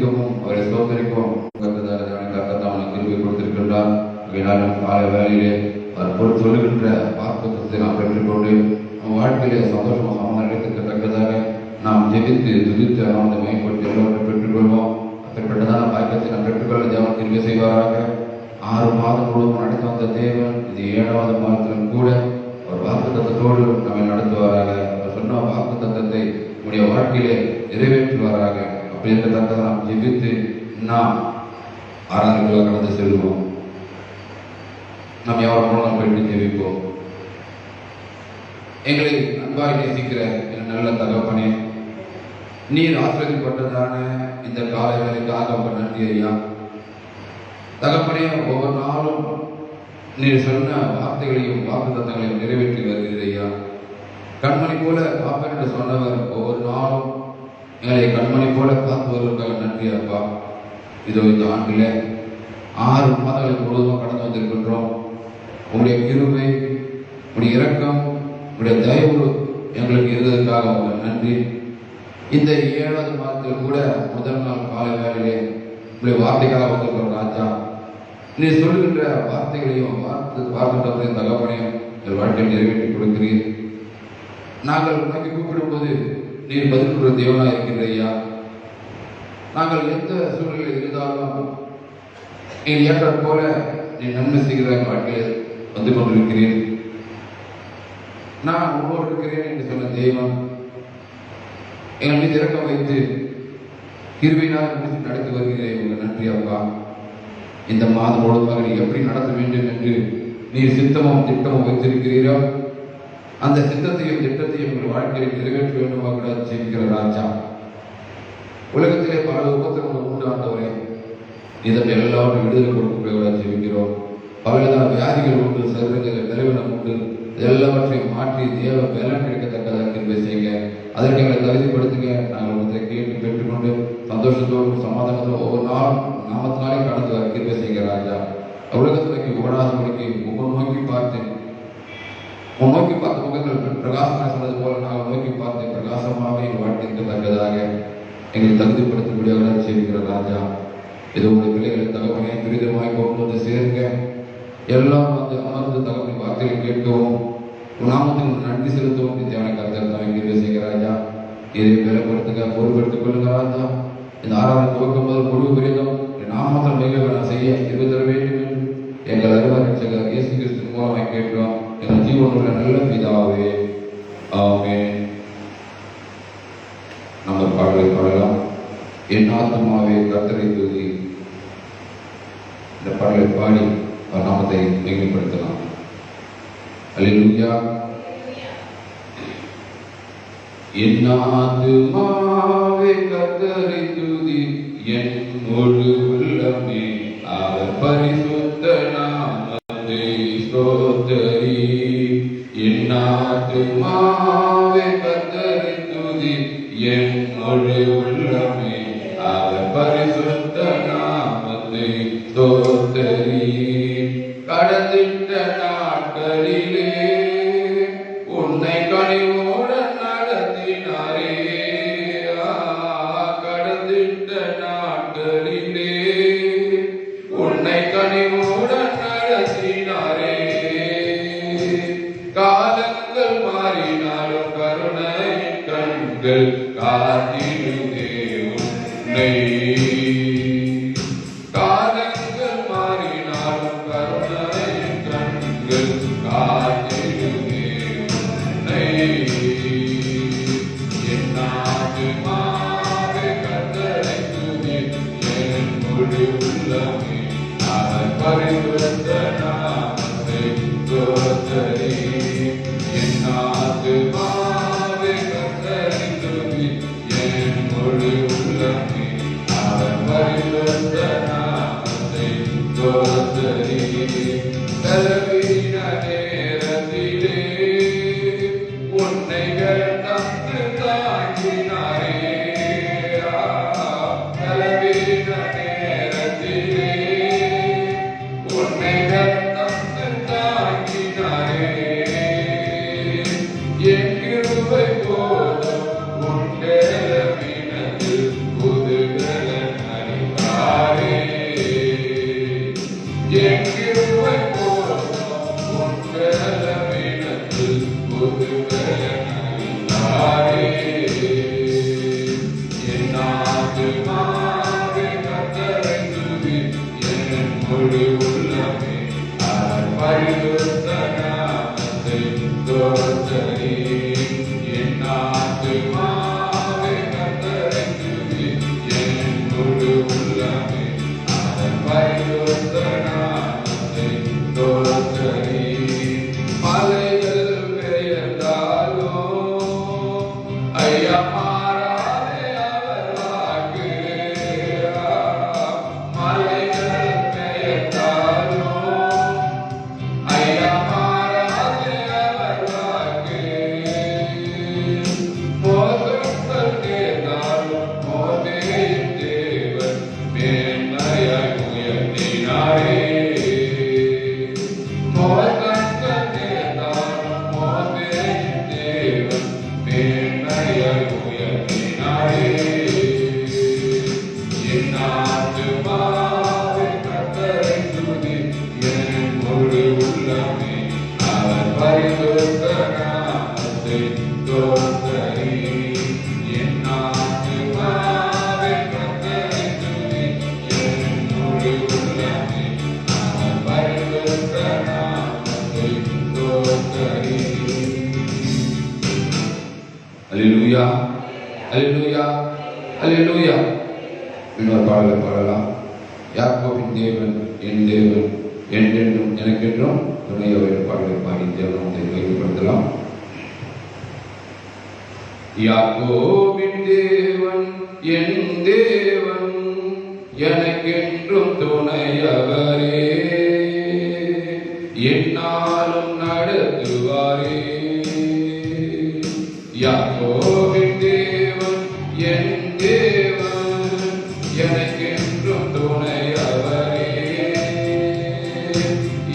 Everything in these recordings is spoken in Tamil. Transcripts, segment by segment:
துதிக்கவும் அவரை சோதரிக்கவும் கர்த்தர் கிருபை கொடுத்திருக்கின்றார். காலை வேலையிலே அவர் பொருள் சொல்லுகின்ற வாக்குத்தத்தை நாம் பெற்றுக்கொண்டு நம் வாழ்க்கையிலே சந்தோஷமாக சமாளிக்கத்தக்கதாக நாம் ஜெபித்து துதித்து அவனை மேம்படுத்தி எல்லோரும் பெற்றுக்கொள்வோம். அப்படிப்பட்டதான பாக்கியத்தை நாம் பெற்றுக்கொள்ள தேவன் கிருபை செய்வாராக. 6 மாதம் முழுவதும் நடத்தி வந்த தேவன் இது 7வது மாதத்திலும் கூட ஒரு வாக்குத்தத்தோடு நம்மை நடத்துவாராக. அவர் சொன்ன வாக்குத்தத்தத்தை நம்முடைய வாழ்க்கையிலே நிறைவேற்றுவாராக. அப்படி இருக்கத்தக்கதை நாம் ஜெபித்து நாம் ஆராதனைக்குள்ள கடந்து செல்வோம். நாம் யார் மூலம் போயிட்டு ஜெபிப்போம். எங்களை அன்பாய் நேசிக்கிற நல்ல தகப்பனே, நீர் ஆசிரியப்பட்டதான இந்த காலை வேலைக்காக உங்க நன்றி ஐயா. தகப்பனே, ஒவ்வொரு நாளும் நீர் சொன்ன வார்த்தைகளையும் வாக்குத்தத்தங்களையும் நிறைவேற்றி வருகிறீர் ஐயா. கண்மணி போல காப்பேன் என்று சொன்னவர் ஒவ்வொரு நாளும் எங்களை கண்மணி போல காத்து வருவதற்காக நன்றி அப்பா. இதோ இந்த ஆண்டில் 6 மாதங்களுக்கு முழுவதும் கடந்து வந்திருக்கின்றோம். உங்களுடைய கிருபை, உங்களுடைய இரக்கம், உங்களுடைய தயவு எங்களுக்கு இருந்ததற்காக உங்களுக்கு நன்றி. இந்த 7வது மாதத்தில் கூட முதல் நாள் காலை வேலையிலே உங்களுடைய வார்த்தைக்காக வந்திருக்கிற ராஜா, நீ சொல்லுகின்ற வார்த்தைகளையும் வார்த்தைகளையும் தகவனையும் எங்கள் வாழ்க்கையில் நிறைவேற்றி கொடுக்கிறீர். நாங்கள் உனக்கு கூப்பிடும்போது நீர் பதில் கொடுக்கிற தேவனாக இருக்கின்ற ஐயா. நாங்கள் எந்த சூழ்நிலையில் இருந்தாலும் நீ ஏற்ற போல நீ நன்மை செய்கிற வாழ்க்கையில் வந்து கொண்டிருக்கிறேன். நான் உன்னோடு இருக்கிறேன் என்று சொன்ன தெய்வம் எங்கள் மீது இறக்கம் வைத்து கிருபையினால் நடத்தி வருகிறேன். உங்கள் நன்றி அப்பா. இந்த மாதம் முழுவதுமாக நீ எப்படி நடத்த வேண்டும் என்று நீர் சித்தமும் திட்டமும் வைத்திருக்கிறீரோ அந்த சித்தத்தையும் திட்டத்தையும் உங்கள் வாழ்க்கையில் நிறைவேற்ற வேண்டுமாக கூட ஜெபிக்கிற ராஜா. உலகத்திலே பல உபத்திரங்கள் உண்டு ஆண்டவரே, இதற்கு எல்லாரும் விடுதலை கொடுக்க ஜெபிக்கிறோம். பலவிதமான வியாதிகள் உண்டு, சரீரங்களில் நிலவினம் உண்டு, எல்லாவற்றையும் மாற்றி தேவ பலன் கிடைக்கத்தக்கதாக கிருபை செய்யுங்க. அதற்கு எங்களை தகுதிப்படுத்துங்க. நாங்கள் உங்களை கேட்டு பெற்றுக்கொண்டு சந்தோஷத்தோடு சமாதானத்தோடு ஒவ்வொரு நாளும் நாமத்தினாலே கடந்து வர கிருபை செய்யுங்க ராஜா. உலகத்திற்கு ஓடாதபடிக்கு ஒவ்வொரு நோக்கி பார்த்தேன், உன் நோக்கி பார்த்த முகங்கள் பிரகாசமாக சொன்னது போல நாங்கள் நோக்கி பார்த்து பிரகாசமாக எங்கள் வாழ்க்கை இருக்கத்தக்கதாக எங்களை தகுதிப்படுத்தக்கூடியவர்களாக செய்கிற ராஜா. இது உங்களுடைய பிள்ளைகளை தகவலை துரிதமாய் கொண்டு வந்து சேருங்க. எல்லாம் வந்து அமர்ந்து தகவலை வார்த்தைகளை கேட்கவும் நாமத்துக்கு நன்றி செலுத்தவும் தேவனை கருத்தர் தான் கிருபை செய்கிற ராஜா. இதை பலப்படுத்துங்க, பொறுப்பெடுத்துக் கொள்ளுங்க ராஜா. இந்த ஆராதனை துவக்கும் போது முடிவு பெரியதும் நாமத்தில் மிக நான் செய்ய கிருபை தர வேண்டும் என்று எங்கள் அருவரட்சகர் இயேசு கிறிஸ்து மூலமாய் கேட்கிறோம். எங்கள் ஜீவனுள்ள நல்ல பிதாவே, ஆமென். நம்ம பாடலை பாடலாம். என் ஆத்துமாவே கர்த்தரை துதி. இந்த பாடலை பாடி அவர் நாமத்தை மேம்படுத்தலாம். அல்லேலூயா. என் ஆத்துமாவே கர்த்தரை துதி, என் முழு உள்ளமே அவர் பரிசுத்த நாமத்தை ஸ்தோத்திரி. என் ஆத்துமாவே கர்த்தரை துதி, என் முழு உள்ளமே அவர் பரிசுத்த நாமத்தை ஸ்தோத்திரி. கடந்திட்ட நாட்களிலே உன்னை கனிவோடு நடத்தினாரே. கடந்திட்ட நாட்களிலே உன்னை கனிவோடு நடத்தினாரே. காலங்கள் மாறினாலும் கருணையின் கண்கள் காத்திடுதே உன்னை. காலங்கள் மாறினாலும் கருணையின் கண்கள் காத்திடுதே உன்னை. என் ஆத்துமாவே கர்த்தரை துதி, என் முழு உள்ளமே அவர் பரிசுத்த நாமத்தை ஸ்தோத்திரி. என் ஆத்துமாவே கர்த்தரை துதி, என் முழு உள்ளமே அவர் ஆத்துமாவே கர்த்தரை துதி, என் முழு உள்ளமே அவர் பரிசுத்த நாமத்தை ஸ்தோத்திரி. என் ஆத்துமாவே கர்த்தரை துதி, என் முழு உள்ளமே அவர் பரிசுத்த நாமத்தை ஸ்தோத்திரி. மலைகள் பெயர்ந்தாலும் ஐயா மாறாதே அவர் வாக்கு. மலைகள் பெயர்ந்தாலும் ஐயா மாறாதே அவர் வாக்கு. மோசங்கள் நேர்ந்தாலும் மோசேயின் தேவன் மேன்மையாய் உயர்த்தினாரே. மோசங்கள் நேர்ந்தாலும் மோசேயின் தேவன் மேன்மையாய் உயர்த்தினாரே. என் ஆத்துமாவே கர்த்தரை துதி, என் முழு உள்ளமே அவர் பரிசுத்த நாமத்தை ஸ்தோத்திரி. என் ஆத்துமாவே கர்த்தரை துதி, என் முழு உள்ளமே அவர் பரிசுத்த நாமத்தை ஸ்தோத்திரி. அல்லேலூயா, அல்லேலூயா, அல்லேலூயா. இன்னொரு பாடலை பாடலாம். யாக்கோபின் தேவன் என் தேவன், என்றென்றும் எனக்கென்றும் துணையவர் பாடலை பாடி தேவனத்தை மையப்படுத்தலாம். யாக்கோபின் தேவன் என் தேவன், எனக்கென்றும் துணையவரே, என்னாலும் நடத்துவாரே. யாக்கோபின் தேவன் என் தேவன், எனக்கென்றும் துணையவரே,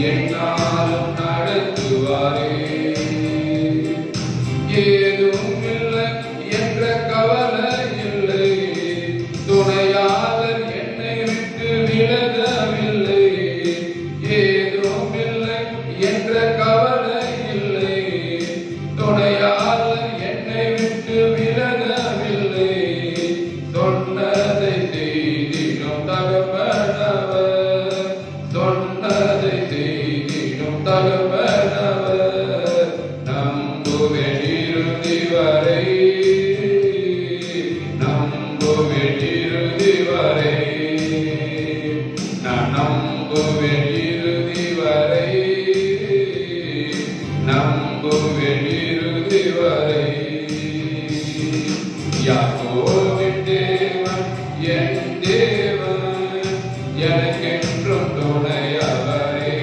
என்னாலும் நடத்துவாரே. ஏதும் இல்லை என்ற கவலை இல்லை, துணையாளர் என்னை விட்டு விலகவில்லை. ஏதும் இல்லை என்ற கவலை இல்லை, துணையாளர் என்னை விட்டு விலகவில்லை. சொன்னதை செய்திடும் தகப்பனவர், சொன்னதை செய்திடும் தகப்பனவர். நம்புவேன் இறுதி வரை, நம்புவேன் இறுதி வரை, நான் நம்புவேன் இறுதி வரை, நம்புவேன் இறுதி வரை. யாக்கோபின் தேவன் என் தேவன், எனக்கென்றும் துணையவரே,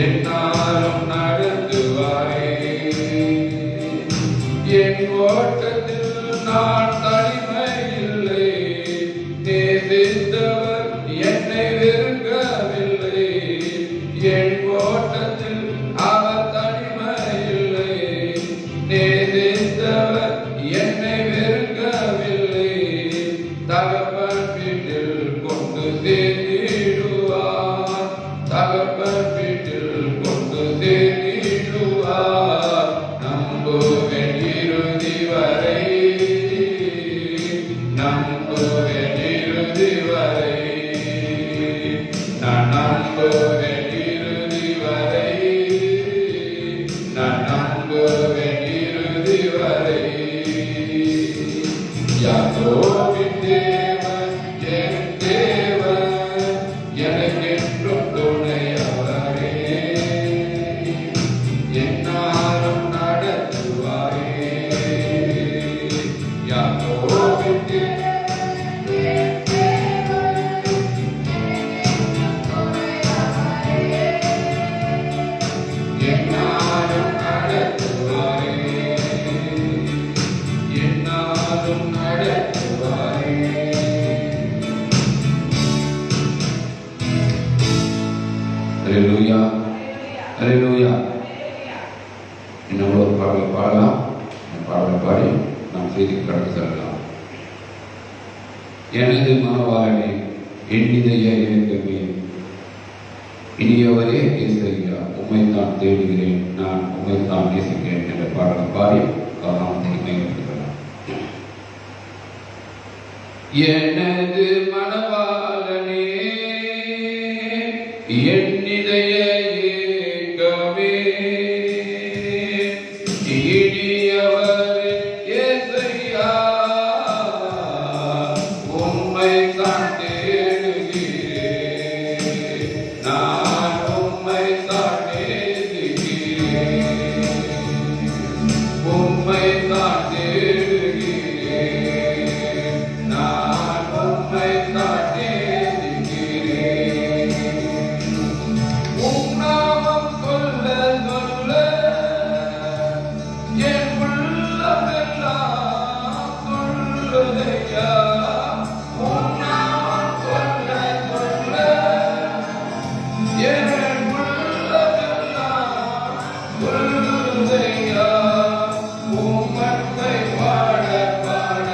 என்னாலும் நடத்துவாரே. என் ஓட்டத்தில் நான் தனிமை இல்லை, நேசித்தவர் என்னை வெறுக்கவில்லை. என் ஓட்டத்தில் அவர் தனிமை இல்லை, நேசித்தவர் என்னை வெறுக்கவில்லை. தகப்பன் வீட்டில் கொண்டு சேர்த்திடுவார், தகப்பன் வீட்டில் கொண்டு சேர்த்திடுவார். நம்புவேன் இறுதி வரை, நம்புவேன் இறுதி வரை, நான் நம்புவேன் இறுதி வரை, நான் நம்புவேன் இறுதி வரை. யாக்கோபின் தேவன் என் தேவன், எனக்கென்றும் துணையவரே, என்னாலும் நடத்துவாரே. யாக்கோபின் என்னாலும் நடத்துவாரே, என்னாலும் நடத்துவாரே. அல்லேலூயா, அல்லேலூயா. இன்னும் ஒரு பாடலை பாடலாம். பாடலை பாடி நாம் செய்திக்கு கடந்து செல்லலாம். எனது மனவாளனே, எண்ணிதைய இயக்கமே, இனியவரே ஏசையா, உம்மைத்தான் தேடுகிறேன், நான் உம்மைத்தான் நேசிக்கிறேன் என்ற பாடலை பாடி நாமத்தை மையப்படுத்தலாம். எனது மணவாளனே என் இதய ஏக்கமே இனியவர் இயேசையா உம்மை தான் தேடுகிறேன் நான் உம்மை தான் நேசிக்கிறேன் உம்மை தான் தேடுகிறேன் நான் உம்மை தான் நேசிக்கிறேன் உம் நாமம் சொல்ல சொல்ல என் உள்ளமெல்லாம் துள்ளுதையா உம் நாமம் சொல்ல சொல்ல என் உள்ளமெல்லாம் துள்ளுதையா உம் அன்பை பாட பாட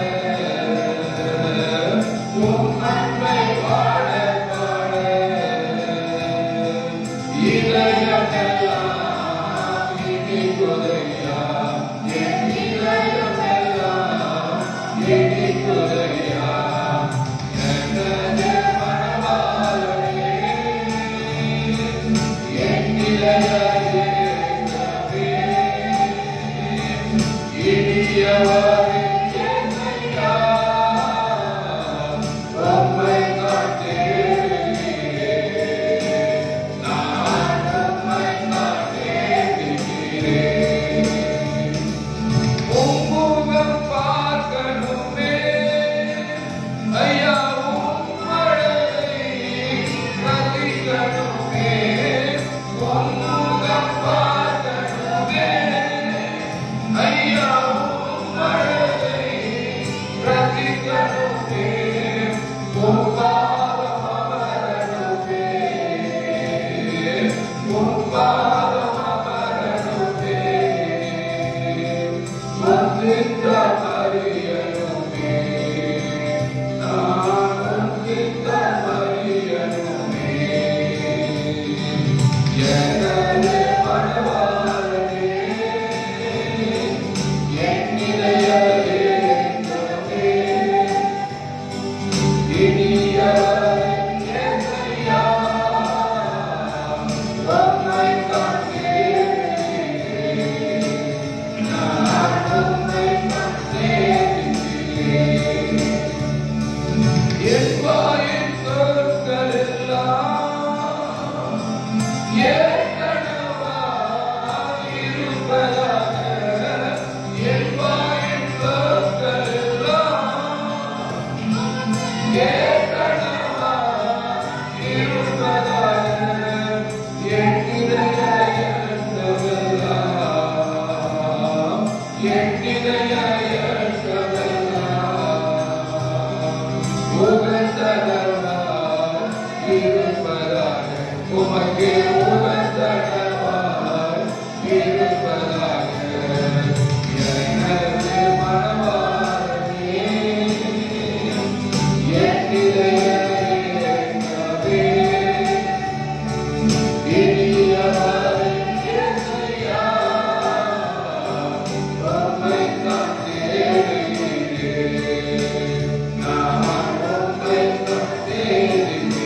உம் அன்பை பாட பாட இதயமெல்லாம் இனிக்குதையா என் இதயமெல்லாம் இனிக்குதையா எனது மணவாளனே என் இதய ஏக்கமே இனியவர் இயேசையா உம்மை தான் தேடுகிறேன் நான் உம்மை தான் நேசிக்கிறேன் உம் முகம் பார்க்கணுமே ஐயா உம் அழகை ரசிக்கணுமே உம் முகம் பார்க்கணுமே ஐயா உம் அழகை ரசிக்கணுமே உம் பாதம் அமரணுமே உம் பாதம் அமரணுமே உம் சித்தம் அறியணுமே நான் உம் சித்தம் அறியணுமே எனது மணவாளனே என் இதய ஏக்கமே இனியவர் இயேசையா உம்மை தான் தேடுகிறேன் நான் உம்மை தான் நேசிக்கிறேன் என் வாயின் சொற்கள் எல்லாம் ஏற்கனவாய் இருப்பதாக என் வாயின் சொற்கள் எல்லாம் ஏற்கனவாய் இருப்பதாக என் இதய எண்ணமெல்லாம் என் இதய எண்ணமெல்லாம் உகந்தனவாய் இருப்பதாக உமக்கு உகந்தனவாய் இருப்பதாக எனது மணவாளனே என் இதய ஏக்கமே இனியவர் இயேசையா உம்மை தான் தேடுகிறேன் நான் உம்மை தான் நேசிக்கிறேன்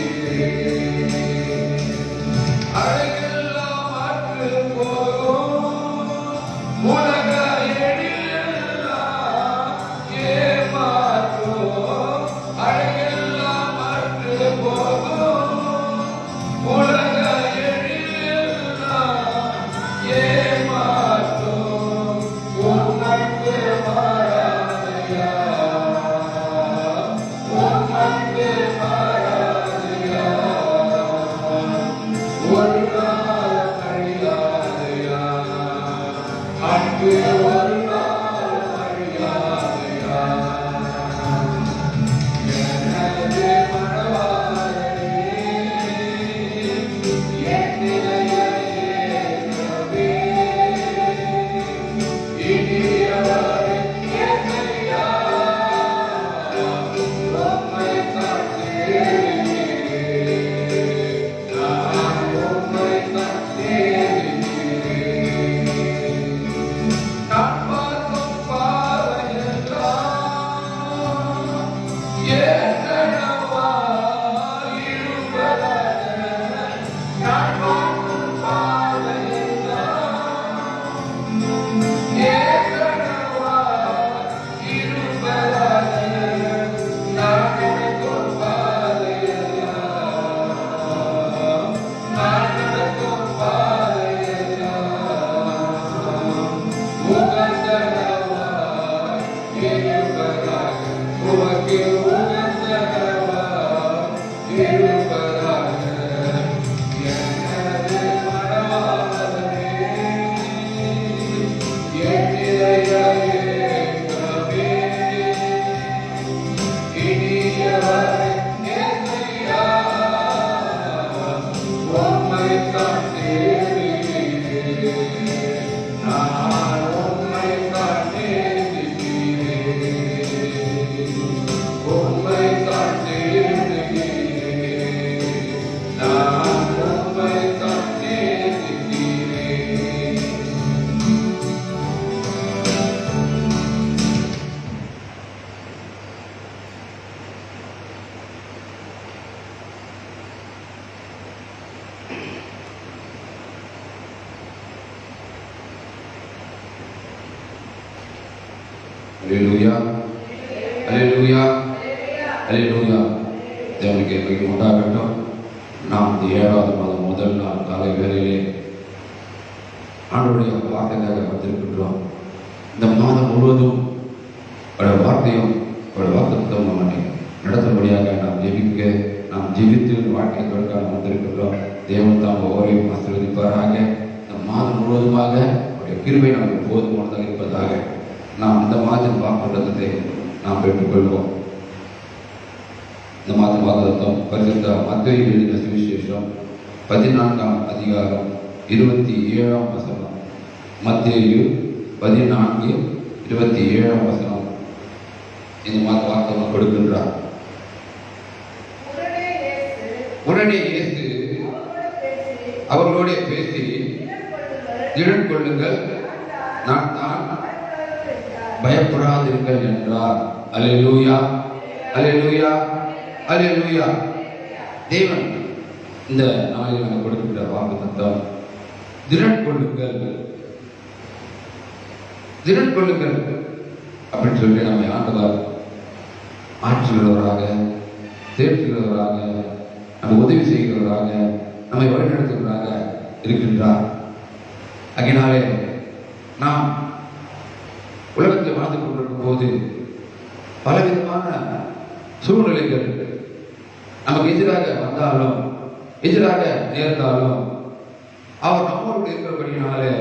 அல்லேலூயா, அல்லேலூயா, அல்லேலூயா. தேவனுக்கு மகிமை உண்டாகட்டும். நாம் இந்த 7வது மாதம் முதல் நாள் காலை வேளையிலே ஆண்டவருடைய வார்த்தைக்காக வந்திருக்கின்றோம். இந்த மாதம் முழுவதும் வார்த்தையும் வாக்குத்தத்தம் நம்மை நடத்தும்படியாக நாம் ஜெபித்து வாழ்க்கை தொடர்காக வந்திருக்கின்றோம். தேவன் தாம் ஒவ்வொருவரையும் ஆசீர்வதிப்பாராக. இந்த மாதம் முழுவதுமாக அவருடைய கிருபை நமக்கு போதுமானதாக இருப்பதாக நாம் இந்த மாதத்தின் வாக்குத்தத்தத்தை நாம் பெற்றுக்கொள்வோம். இந்த மாதம் வாக்குத்தத்தம் பரிசுத்த மத்தேயு எழுதின சுவிசேஷம் 14ஆம் அதிகாரம் 27ஆம் வசனம். மத்தேயு 14:27ஆம் வசனம். இந்த மாத வாக்குத்தத்தம் கொடுக்கின்றார். உடனே இயேசு அவர்களோட பேசி, திடன் கொள்ளுங்கள், நான் தான், பயப்படாதிருங்கள் என்றார். அல்லேலூயா, அல்லேலூயா, அல்லேலூயா. தேவன் இந்த நாளில் நமக்கு கொடுக்கின்ற வாக்குத்தத்தம், திடன் கொள்ளுங்கள், திடன் கொள்ளுங்கள் அப்படின்னு சொல்லி நம்மை ஆண்டவர் ஆற்றுகிறவராக, தேற்றுகிறவராக, நம்ம உதவி செய்கிறவராக, நம்மை வழிநடத்துகிறவராக இருக்கின்றார். அதனாலே நாம் உலகத்தில் வாழ்ந்து கொண்டிருக்கும் போது பலவிதமான சூழ்நிலைகள் நமக்கு எதிராக வந்தாலும், எதிராக நேர்ந்தாலும், அவர் நம்மோடு இருக்கிறபடினாலே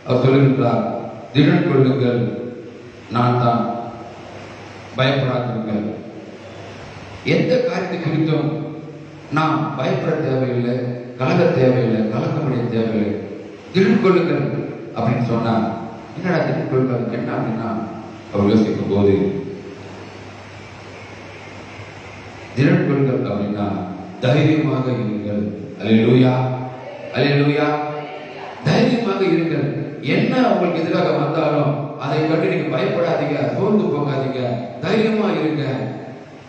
அவர் சொல்லுகின்றார், திடன் கொள்ளுங்கள், நான் தான், பயப்படாதிருங்கள். எந்த காரியத்தை குறித்தும் நாம் பயப்பட தேவையில்லை, கலங்க தேவையில்லை, கலக்கமுடைய தேவையில்லை. திடன் கொள்ளுங்கள் அப்படின்னு சொன்னா, என்னடா திடன் கொள்ளுங்கள் என்ன அப்படின்னா, அவர் யோசிக்கும் போது திடன் கொள்ளுங்கள் அப்படின்னா தைரியமாக இருங்கள். அல்லேலூயா, அல்லேலூயா. தைரியமாக இருங்கள். என்ன உங்களுக்கு எதிராக வந்தாலும் அதை கண்டு நீங்க பயப்படாதீங்க, சோர்ந்து போகாதீங்க, தைரியமா இருங்க.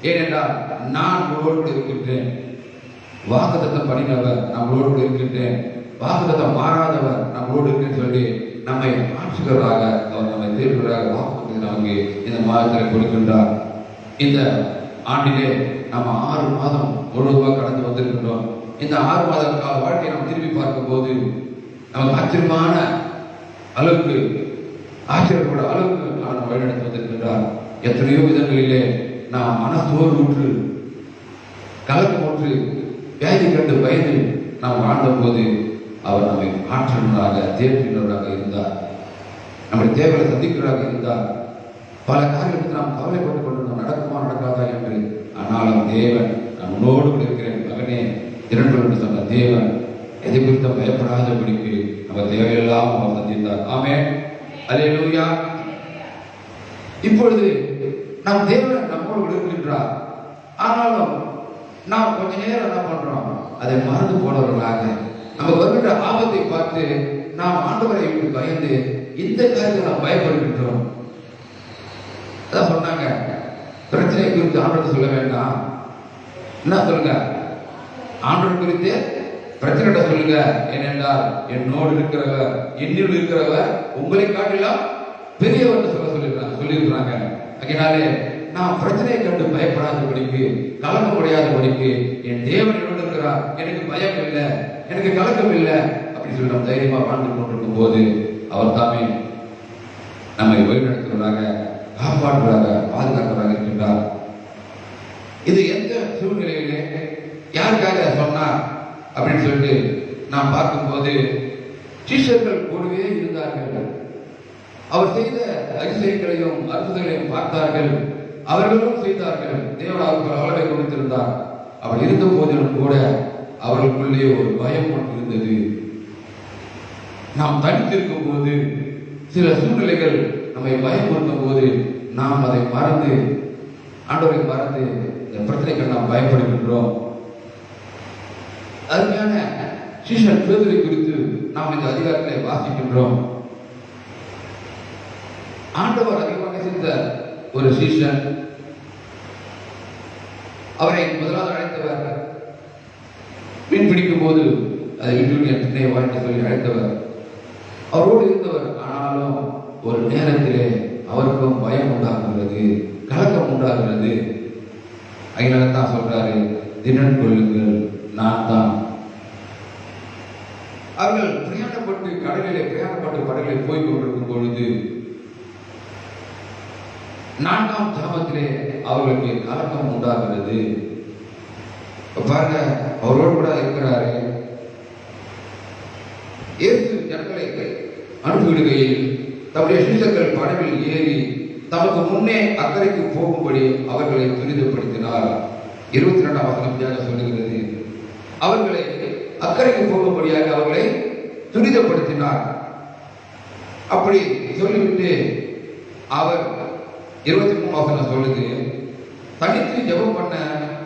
ஏனென்றால் நான் உங்களோடு இருக்கின்றேன். வாக்குத்தத்தம் பண்ணினவர் நம்மளோடு இருக்கின்றேன், வாக்குத்தத்தம் மாறாதவர் நம்மளோடு இருக்குன்னு சொல்லி நம்மை ஆட்சிகராக, அவர் நம்மை தேர்வராக வாக்குத்தத்தை நமக்கு இந்த மாதத்தில் கொடுக்கின்றார். இந்த ஆண்டிலே நம்ம 6 மாதம் முழுவதுமாக கடந்து வந்திருக்கின்றோம். இந்த 6 மாத கால வாழ்க்கையை நாம் திரும்பி பார்க்கும் போது நமக்கு ஆச்சரியமான அளவுக்கு, ஆச்சரியப்பட அளவுக்கு நாம் வழிநடத்தி வந்திருக்கின்றார். எத்தனையோ விதங்களிலே நாம் மனசோர்வுற்று, கலக்கமுற்று, வியாதி கண்டு பயந்து நாம் வாழ்ந்த போது அவர் நம்மை ஆற்றலாக, தேர்ச்சியுள்ளவராக இருந்தார். நம்முடைய தேவையை சந்திக்கிறவராக இருந்தார். பல காரியங்களுக்கு நாம் கவலைப்பட்டுக் கொண்டு நடக்குமா நடக்காதா என்று, ஆனாலும் தேவன் நான் உன்னோடு கூட இருக்கிறேன் மகனே, திரண்டு என்று சொன்ன தேவன் எதை குறித்த பயப்படாதபடிக்கு நம்ம தேவையெல்லாம் அவர் சந்தித்தார். ஆமென், அல்லேலூயா. இப்பொழுது நாம் தேவன் நம்மோடு இருக்கின்றார். ஆனாலும் நாம் கொஞ்ச நேரம் என்ன பண்றோம், அதை மறந்து போனவர்களாக, நமக்கு வருகின்ற ஆபத்தை பார்த்து நாம் ஆண்டவரை விட்டு பயந்து இந்த காரியத்தை நாம் பயப்படுகின்றோம். அதான் சொன்னாங்க, பிரச்சனை குறித்து ஆண்டவர் சொல்ல வேண்டாம். என்ன சொல்லுங்க, ஆண்டவர் குறித்து பிரச்சனை சொல்லுங்க. ஏனென்றால் என்னோடு இருக்கிறவர், என்னில் இருக்கிறவர் உங்களை காட்டிலும் பெரியவர் சொல்லியிருக்கிறாங்க. அதனாலே நான் பிரச்சனையை கண்டு பயப்படாதபடிக்கு, கலக்க முடியாதபடிக்கு, என் தேவன் என்னோடு இருக்கிறார், எனக்கு பயம் இல்லை, எனக்கு கலக்கம் இல்லை அப்படின்னு சொல்லி நம்ம தைரியமா வாழ்ந்து கொண்டிருக்கும் போது அவர் தாமே நம்மை வழிநடத்துவதாக, காப்பாற்றுவதாக, பாதுகாப்பதாக இருக்கின்றார். இது எந்த சூழ்நிலையிலே யாருக்காக சொன்னார் அப்படின்னு சொல்லிட்டு நாம் பார்க்கும்போது, சீஷர்கள் கூடவே இருந்தார்கள். அவர் செய்த அதிசயங்களையும் அற்புதங்களையும் பார்த்தார்கள், அவர்களும் செய்தார்கள். தேவன் அவர்கள் அளவை கொடுத்திருந்தார். அவர் இருந்த போதிலும் கூட அவர்களுக்குள்ளே ஒரு பயம் ஒன்று இருந்தது. நாம் தனித்திருக்கும் போது, சில சூழ்நிலைகள் நம்மை பயமுறுத்தும் போது நாம் அதை மறந்து, ஆண்டவரை மறந்து இந்த பிரச்சனைகள் நாம் பயப்படுகின்றோம். அருமையான சீஷன் பேதுரை குறித்து நாம் இந்த அதிகாரத்தை வாசிக்கின்றோம். ஆண்டவர் அதிகமாக செய்த ஒரு சீஷன், அவரை முதலாவது அழைத்தவர், மீன் பிடிக்கும் போது அதை விட்டு என் திண்ணையை வாழ்க்கை சொல்லி அழைத்தவர், அவரோடு இருந்தவர். ஆனாலும் ஒரு நேரத்திலே அவருக்கும் பயம் உண்டாகுகிறது, கலக்கம் உண்டாகிறது. அதனால தான் சொல்றாரு, திடன் கொள்ளுங்கள், நான் தான். அவர்கள் பிரயாணப்பட்டு கடலிலே போய் கொண்டிருக்கும் பொழுது 4ஆம் ஜாமத்திலே அவர்களுக்கு கலக்கம் உண்டாகிறது. பாருங்க, அவரோடு கூட இருக்கிறாரு. இயேசு ஜனங்களை அனுப்பிவிடுகையில் தம்முடைய சீஷர்கள் படவில் ஏறி தமக்கு முன்னே அக்கறைக்கு போகும்படி அவர்களை துரிதப்படுத்தினார். 22ஆம் வசனம் சொல்லுகிறது, அவர்களை அக்கறைக்கு போகும்படியாக அவர்களை துரிதப்படுத்தினார். அப்படி சொல்லிவிட்டு அவர் 23ஆம் வசனம் சொல்லுது, தனித்து ஜெபம் பண்ண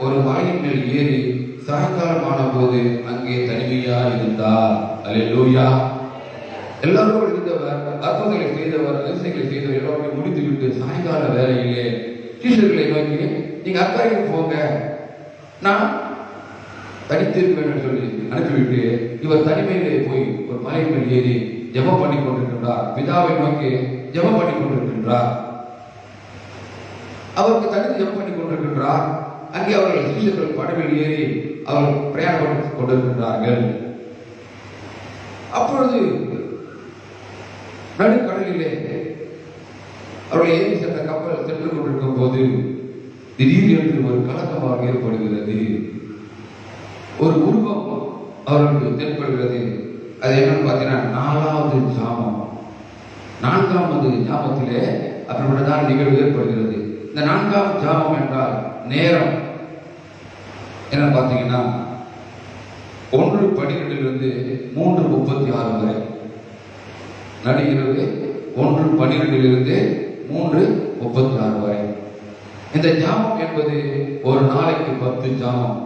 ஒரு மலையின் மேல் ஏறி சாயங்காலமான போது அங்கே தனிமையா இருந்தார். அல்லேலூயா. எல்லாரும் இருந்தவர், அற்புதங்களை செய்தவர், அதிசயங்களை செய்தவர் எல்லாருமே முடித்துவிட்டு சாயங்கால வேலையிலே சீஷர்களை நோக்கி, நீங்க அக்கறைக்கு போங்க, நான் தனித்திருப்பேன் என்று சொல்லி அனுப்பிவிட்டு இவர் தனிமையிலே போய் ஒரு மலையின் மேல் ஏறி ஜெபம் பண்ணி கொண்டிருக்கின்றார். பிதாவை நோக்கி ஜெபம் பண்ணி கொண்டிருக்கின்றார். அவருக்கு தனித்து ஜெபம் பண்ணி கொண்டிருக்கின்றார். அங்கே அவர்கள் சீஷர்கள் படவில் ஏறி அவர் பிரயாணப்பட்டுக் கொண்டிருக்கின்றார்கள். அப்பொழுது நடுக்கடலிலே அவர்களை ஏறி சென்ற கப்பல் சென்று கொண்டிருக்கும் போது திடீரென்று ஒரு கலக்கமாக ஏற்படுகிறது. ஒரு உருவம் அவர்களுக்கு தென்படுகிறது. அது என்னன்னு பார்த்தீங்கன்னா 4வது ஜாமம். 4ஆவது ஜாமத்திலே அப்படிப்பட்டதான் நிகழ்வு ஏற்படுகிறது. இந்த 4ஆம் ஜாமம் என்றால் நேரம் என்ன பார்த்தீங்கன்னா 1:12 3:36 வரை. நடுகிறது 1:12 3:36 வரை. இந்த ஜாமம் என்பது ஒரு நாளைக்கு 10 ஜாமம்.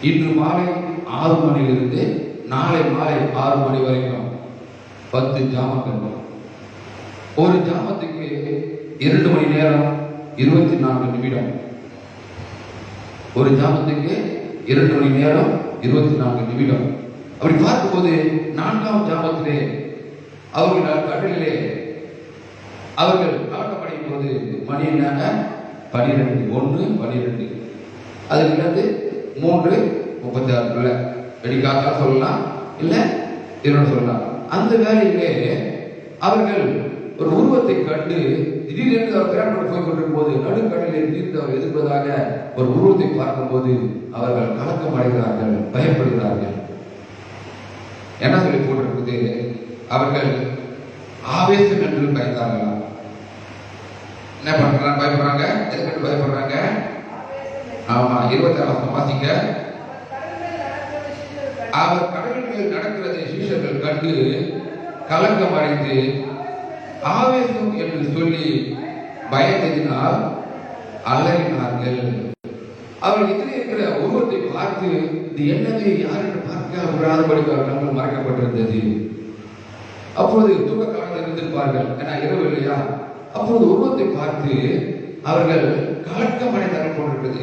இன்று மாலை 6 மணியிலிருந்து நாளை மாலை 6 மணி வரைக்கும் 10 ஜாமங்கள். ஒரு ஜாமத்துக்கு 2 மணி நேரம் 24 நிமிடம். ஒரு ஜாமத்துக்கு 2 மணி நேரம் 24 நிமிடம். அப்படி பார்க்கும்போது 4ஆம் ஜாமத்திலே அவர்கள் கடலிலே அவர்கள் கலக்கப்படையும் போது மணி என்னங்க 12 1:12. அதுக்கு 3:36 வெடிக்காத்தா சொல்லலாம், இல்ல இரண்டு சொல்லலாம். அந்த வேலையிலே அவர்கள் ஒரு உருவத்தை கண்டு திடீரென்று அவர் பிரயாணப்பட்டு போய் கொண்டிருக்கும் போது நடுக்கடலில் தீர்த்து அவர் எதிர்ப்பதாக ஒரு உருவத்தை பார்க்கும் போது அவர்கள் கலக்கம் அடைகிறார்கள், பயப்படுகிறார்கள். என்ன சொல்லி போட்டிருக்குது, அவர்கள் ஆவேசம் என்று பயந்தார்களாம். என்ன பண்றாங்க? பயப்படுறாங்க. எதுக்கு பயப்படுறாங்க? ஆமா, 26 வாசிக்க. அவர் கடலில் மேல் நடக்கிறதை சீஷர்கள் கண்டு கலக்கம் அடைந்து ஆவேசம் என்று சொல்லி பயந்ததினால் அலறினார்கள். அவர்கள் எதிரே இருக்கிற உருவத்தை பார்த்து இது என்னது யார் என்று பார்க்க விடாதபடி அவர்கள் மறைக்கப்பட்டிருந்தது. அப்போது தூக்க காலத்தில் இருந்திருப்பார்கள், ஏன்னா இரவு இல்லையா. அப்போது உருவத்தை பார்த்து அவர்கள் கலக்கம் அடைந்தார்கள் போன்றது,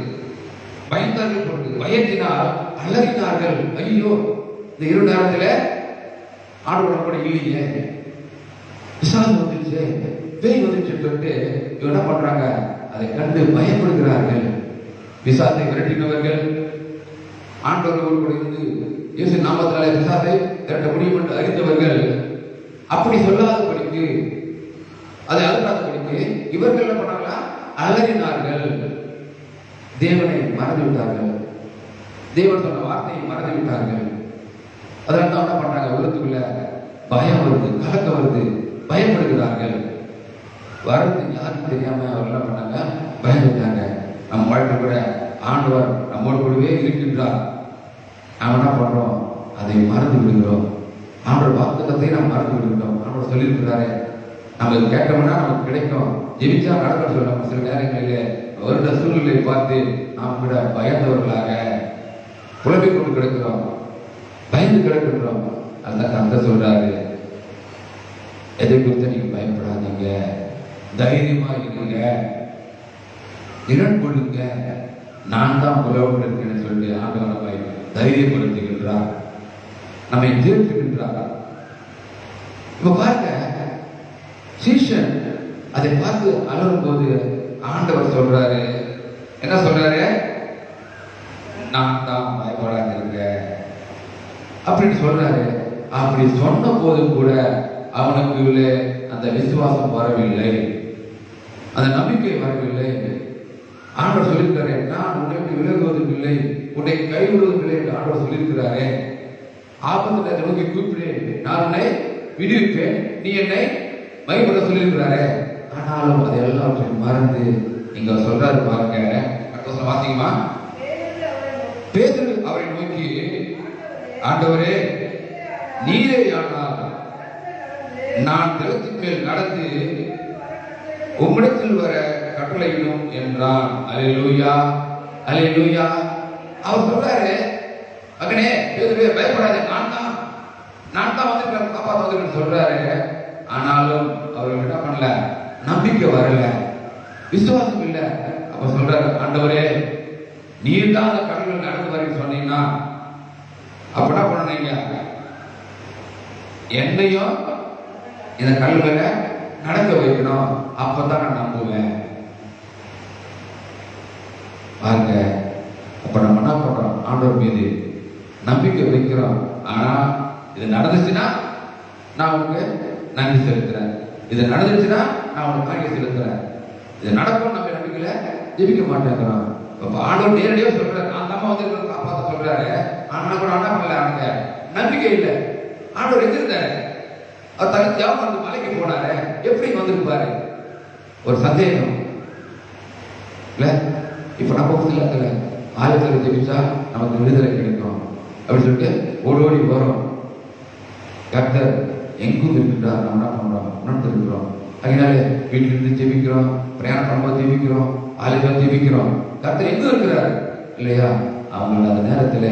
பயந்தார்கள் போன்றது. பயத்தினால் அலறினார்கள். ஐயோ, இந்த இரு நேரத்தில் ஆண்டவர் கூட இல்லையே, விசாரணை வந்துருச்சு, பேய் வந்துருச்சு சொல்லிட்டு இவங்க என்ன பண்றாங்க, அதை கண்டு பயப்படுகிறார்கள். விசாத்தை விரட்டினவர்கள் ஆண்டவர்களோடு கூட இருந்து இயேசு நாமத்தினாலே விசாத்தை விரட்ட முடியும் என்று அறிந்தவர்கள் அப்படி சொல்லாதபடிக்கு, அதை அழுத்தாதபடிக்கு இவர்கள் என்ன பண்ணாங்களா, அலறினார்கள். தேவனை மறந்து விட்டார்கள், தேவன் சொன்ன வார்த்தையை மறந்து விட்டார்கள். அதனால தான் என்ன பண்றாங்க, உள்ளத்துக்குள்ள பயம் வருது, கலக்கம் வருது, பயப்படுகிறார்கள். வரது யாருக்கும் தெரியாம அவர் என்ன பண்ணாங்க, பயந்துட்டாங்க. நம்ம வாழ்க்கை கூட ஆண்டவர் நம்மோடு கூடவே இருக்கின்றார். நாம் என்ன பண்றோம், அதை மறந்து விடுகிறோம். ஆண்டவர் வாக்குத்தத்தை நாம் மறந்து விடுகிறோம். ஆண்டவர் சொல்லியிருக்கிறாரு, நம்ம கேட்டோம்னா நமக்கு கிடைக்கும், ஜெபிச்சா நடக்க சொல்ல. நம்ம சில நேரங்களிலே வருட சூழ்நிலை பார்த்து நாம் கூட பயந்தவர்களாக புலம்பிக் கொண்டு கிடக்கிறோம், பயந்து கிடக்கின்றோம். அந்த கந்த சொல்றாரு, எதை குறித்து நீங்க பயப்படாதீங்க, தைரியமா இருங்க, கொள்ளுங்க, நான் தான் புலவோடு இருக்கேன்னு சொல்லிட்டு ஆண்டவர் நம்மை தைரியப்படுத்துகின்றார், நம்மை தீர்த்துகின்றார். இப்ப பாருங்க, சீஷன் அதை பார்த்து அலறும் போது ஆண்டவர் சொல்றாரு, என்ன சொல்றாரு? நான் தான் பயப்படாத இருக்கேன் அப்படின்னு சொல்றாரு. அப்படி சொன்ன போது கூட அவனுக்கு அந்த விசுவாசம் வரவில்லை, அந்த நம்பிக்கை வரவில்லை. ஆண்டவர் சொல்லியிருக்காரு, நான் உன்னை விலகுவதும் இல்லை, உன்னை கைவிடுவதும் இல்லை என்று ஆண்டவர் சொல்லியிருக்கிறாரே. ஆபத்துல நோக்கி கூப்பிடு, நான் உன்னை விடுவிப்பேன், நீ என்னை மகிமைப்பட சொல்லியிருக்கிறாரே. ஆனாலும் அதை எல்லாவற்றையும் மறந்து நீங்க சொல்றாரு பாருங்க. அடுத்த வாசிக்குமா? பேதுரு அவரை நோக்கி, ஆண்டவரே, நீரே ஆனால் நான் ஜலத்தின் மேல் நடந்து உம்மிடத்தில் வர கட்டளையிடும் என்றான். அல்லேலூயா, அல்லேலூயா. அவர் சொல்றாரு, மகனே பேதுருவே, பயப்படாதே, நான் தான் வந்து காப்பாற்ற வந்து சொல்றாரு. ஆனாலும் அவர்கள் என்ன பண்ணல? நம்பிக்கை வரல, விசுவாசம் இல்லை. அப்ப சொல்றாரு, ஆண்டவரே, நீர் தான் அந்த கடலில் நடந்து வரீங்க சொன்னீங்கன்னா அப்ப என்ன பண்ணீங்க? என்னையும் இந்த கடல்ல நடக்க வைக்கணும், அப்பதான் நான் நம்புவேன். பாருங்க, அப்ப நம்ம என்ன பண்றோம்? ஆண்டவர் மீது நம்பிக்கை வைக்கிறோம். ஆனா இது நடந்துச்சுன்னா நான் உனக்கு நன்றி செலுத்துறேன், இது நடந்துச்சுன்னா நான் உனக்கு காணிக்கை செலுத்துறேன். இது நடக்கும் நம்ம நம்பிக்கையில ஜெபிக்க மாட்டேங்கிறோம். இப்ப ஆண்டவர் நேரடியாக சொல்றாரு, நான் தான் வந்து காப்பாற்ற சொல்றாரு. ஆனா கூட என்ன பண்ணல? அவங்க நம்பிக்கை இல்லை. ஆண்டவர் எங்க இருந்தாரு? அவர் தனித்தியாவும் வந்து மலைக்கு போனாரு, எப்படி வந்திருப்பாரு? ஒரு சந்தேகம் இல்ல? இப்ப நம்ம இல்ல, ஆலயத்தில் ஜெபிச்சா நமக்கு விடுதலை கிடைக்கும் அப்படின்னு சொல்லிட்டு ஓடி வரும். கர்த்தர் எங்கும் இருக்கின்றார். நம்ம என்ன பண்றோம்? உணர்ந்திருக்கிறோம். அதனால வீட்டிலிருந்து ஜெபிக்கிறோம், பிரயாணம் பண்ணும்போது ஜெபிக்கிறோம், ஆலயத்தில் ஜெபிக்கிறோம். கர்த்தர் எங்கும் இருக்கிறார் இல்லையா? அவங்க அந்த நேரத்துல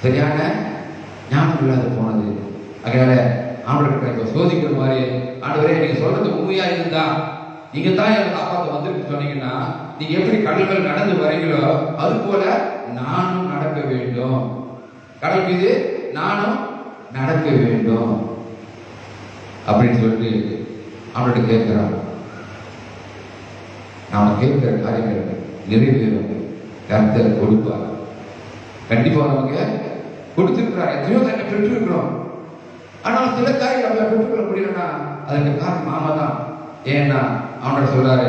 சரியான ஞானம் இல்லாத போனது. அதனால ஆண்டவர்கிட்ட சோதிக்கிற மாதிரி, ஆண்டவரே நீங்க சொல்றது உண்மையா இருந்தா, நீங்க தான் எனக்கு காப்பாற்ற வந்துருக்கு சொன்னீங்கன்னா, நீங்க எப்படி கடல்கள் நடந்து வரீங்களோ அது போல நானும் நடக்க வேண்டும். கடல் மீது நானும் நடக்க வேண்டும் அப்படின்னு சொல்லிட்டு அவன்கிட்ட கேட்கிறான். நாம கேட்கிற காரியங்கள் நிறைவேறும். கர்த்தர் கொடுப்பார். கண்டிப்பா நமக்கு கொடுத்திருக்கிறார். எத்தனையோ தன்னை பெற்றிருக்கிறோம். ஆனால் சில காரியம் நம்மளை பெற்றுக்கொள்ள முடியலன்னா அதுக்கு காரணம் நாம தான். ஏன்னா அவனோட சொல்றாரு,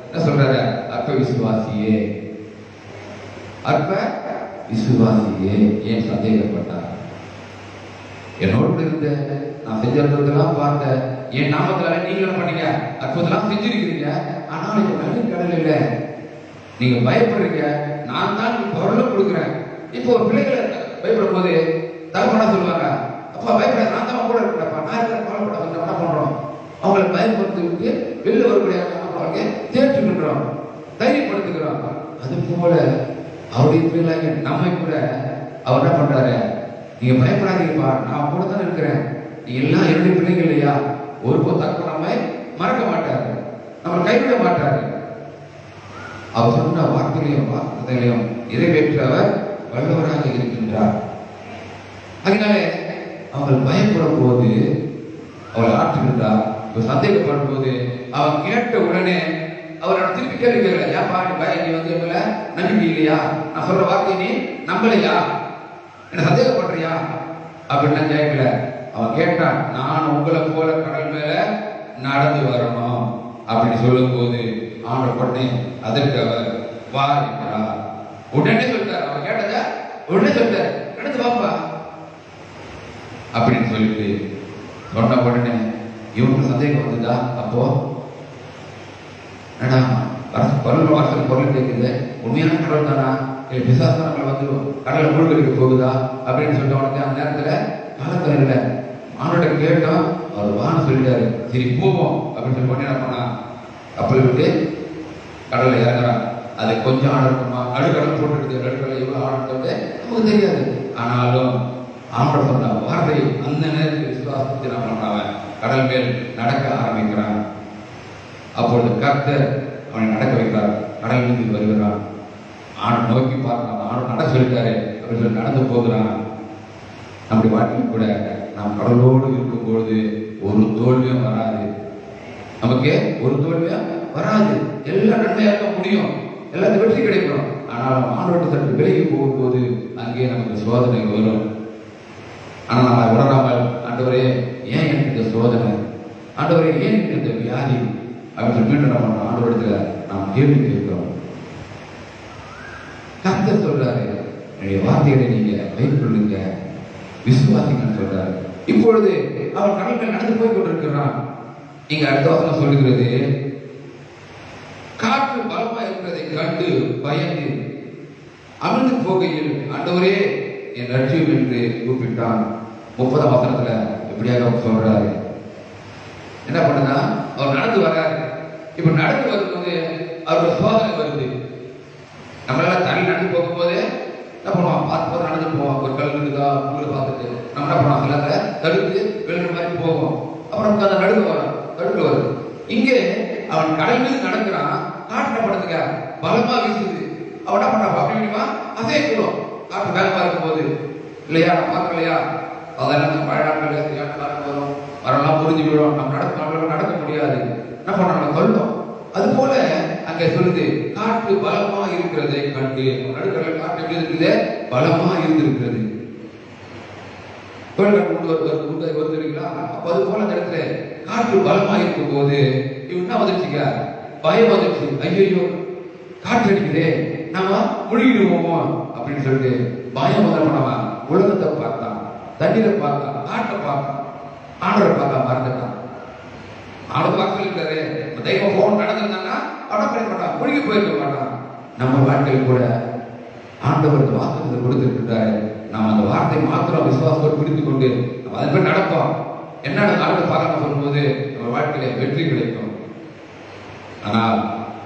என்ன சொல்றாரு? அற்ப விசுவாசியே, அற்ப விசுவாசியே, ஏன் சந்தேகப்பட்டார்? என்னோடு இருந்த நான் செஞ்சதெல்லாம் பார்த்த என் நாமத்துல நீங்க என்ன பண்ணீங்க? அற்புதெல்லாம் செஞ்சிருக்கிறீங்க. ஆனால் இப்ப நல்ல கடல் இல்லை, நீங்க பயப்படுறீங்க. நான் தான் பொருளும் கொடுக்குறேன். இப்போ ஒரு பிள்ளைகளை பயப்படும் போது தகவலா சொல்லுவாங்க, அப்பா பயப்பட, நான் தான் கூட இருக்கிறப்பா, நான் இருக்கிற கவலைப்பட என்ன பண்றோம்? அவங்களை பயன்படுத்தி விட்டு வெளில வரக்கூடிய தேற்றுகின்றோம், தைரியப்படுத்துகிறோம். அது போல அவருடைய பிள்ளைங்க நம்மை கூட அவர் என்ன பண்றாரு? நீங்க பயப்படாதீங்கப்பா, நான் கூட தான் இருக்கிறேன். நீ எல்லாம் என்னுடைய பிள்ளைங்க இல்லையா? ஒரு தக்க நம்மை மறக்க மாட்டாரு, நம்ம கைவிட மாட்டாரு. அவர் சொன்ன வார்த்தைகளையும் நிறைவேற்றவர் வல்லவராக இருக்கின்றார். அதனாலே அவர்கள் பயப்படும் போது அவள் ஆற்றுகின்றார். சந்தேகப்படும் போது அவன் கேட்ட உடனே அவரோட திருப்பி கேள்வி கேட்கல, ஏன்பா நீ வந்து எங்களை நம்பிக்கை இல்லையா? நான் சொல்ற வார்த்தை நீ நம்பலையா? என்ன சந்தேகப்படுறியா அப்படின்னு கேட்கல. அவன் கேட்டான், நான் உங்களை போல கடல் மேல நடந்து வரணும் அப்படின்னு சொல்லும் போது அவனோட உடனே அதற்கு அவர் வா என்றார். உடனே சொல்லிட்டார். அவன் கேட்டத உடனே சொல்லிட்டார், நடந்து வாப்பா அப்படின்னு சொல்லிட்டு சொன்ன உடனே இவனுக்கு சந்தேகம் வந்துதா? அப்போ வருஷம் பொருள் கேட்குது, உண்மையான கடவுள் தானா இல்லை பிசாசு நம்மளை வந்து கடலை மூழ்கடிக்க போகுதா அப்படின்னு சொல்லிட்டு அவனுக்கு அந்த நேரத்துல காலத்தில் இல்லை. அவனோட கேட்டோம், அவர் வான்னு சொல்லிட்டாரு. சரி போவோம் அப்படின்னு சொல்லி என்ன பண்ணா, கப்பல் விட்டு கடலை இறங்குறான். அது கொஞ்சம் ஆழமா அடுக்கடல் போட்டுருக்குது, அடுக்கடலை எவ்வளவு ஆழத்தோட நமக்கு தெரியாது. ஆனாலும் அவனோட சொன்ன வார்த்தை அந்த நேரத்தில் விசுவாசத்தை நான் பண்றவன் கடல் மேல் நடக்க ஆரம்பிக்கிறான். அப்பொழுது கர்த்தர் அவனை நடக்க வைக்கிறார். கடல் மீது வருகிறான். ஆணை நோக்கி பார்க்கிறான். ஆணை நட சொல்லிட்டாரு அப்படின்னு சொல்லி நடந்து போகிறான். நம்முடைய வாழ்க்கையில் கூட நாம் கடலோடு இருக்கும்பொழுது ஒரு தோல்வியும் வராது. நமக்கு ஒரு தோல்வியா வராது, எல்லாம் நன்மையாக முடியும், எல்லாத்தையும் வெற்றி கிடைக்கும். ஆனால் ஆண்டவர்கிட்ட சற்று விலகி போகும்போது அங்கே நமக்கு சோதனை வரும். ஆனால் நம்ம உணராமல், ஆண்டவரே ஏன் எனக்கு இந்த சோதனை, ஆண்டவரே ஏன் எனக்கு இந்த வியாதி அப்படின்னு மீண்டும் நம்ம ஆண்டவரிடத்துல நாம் கேள்வி கேட்கிறோம். கர்த்தர் சொல்றாரு, என்னுடைய வார்த்தைகளை நீங்க கைக்கொள்ளுங்க, விசுவாசிங்கன்னு சொல்றாரு. இப்பொழுது அவன் கடல்கள் நடந்து போய் கொண்டிருக்கிறான். நீங்க அடுத்த வாசனம் சொல்லுகிறது, காற்று பலமா இருக்கிறதை கண்டு பயந்து அமிழ்ந்து போகையில் ஆண்டவரே என் ரட்சியம் என்று கூப்பிட்டான். 30ஆம் வசனத்துல எப்படியாக சொல்றாரு, என்ன பண்ணுனா அவர் நடந்து வர்றாரு. இப்ப நடந்து வரும்போது அவரோட சோதனை வருது. நம்மளால தள்ளி நடந்து போகும்போது என்ன பண்ணுவோம், பார்த்து நடந்து போவோம். ஒரு கல் இருக்குதா புல்லு பார்த்துட்டு நம்ம என்ன பண்ணுவோம், சிலங்க தடுத்து விழுற மாதிரி போவோம். அப்புறம் அந்த நடுக்க வருது. இங்கே அவன் கடல் மீது நடக்கிறான், காற்று படுத்துக்க பலமா வீசுது. அவன் என்ன பண்ணா, அப்படிமா அசைக்கூடும் காற்று வேகமா இருக்கும் போது இல்லையா, நம்ம பார்க்கலையா, அதெல்லாம் பழைய நாட்கள் காற்று வரும், வரலாம் புரிஞ்சு விடும், நம்மளால நடக்க முடியாது, என்ன பண்ண நம்ம சொல்லும். அது போல அங்கே சொல்லுது, காற்று பலமா இருக்கிறதை கண்டு. நடுக்கடல காற்று எப்படி இருக்குது, பலமா இருந்திருக்கிறது. வந்துருக்கீங்களா, அப்ப அது போல அந்த இடத்துல காற்று பலமா இருக்கும் போது இவன் என்ன வந்துருச்சுங்க, பயம் வந்துருச்சு. ஐயோ காற்று அடிக்குதே, நாம முழுகிடுவோமோ அப்படின்னு சொல்லிட்டு பயம் வந்து பண்ணவன் உலகத்தை பார்த்தான், தண்ணீரை பார்த்தான், காற்றை பார்த்தான், ஆண்டவரை பார்த்தா மறந்துட்டான். அவனுக்கு வாக்கு இருக்காரு, தெய்வம் போன் நடந்திருந்தாங்கன்னா அவன் பயன்பட்டான், முழுகி போயிருக்க மாட்டான். நம்ம வாழ்க்கையில் கூட ஆண்டவருக்கு வாக்கு கொடுத்திருக்கிறாரு. நாம் அந்த வார்த்தை மாத்திரம் விசுவாசத்தோடு பிடித்துக் கொண்டு நம்ம அதை போய் நடப்போம். என்ன ஆண்டு பார்க்காம சொல்லும்போது நம்ம வாழ்க்கையில வெற்றி கிடைக்கும். ஆனால்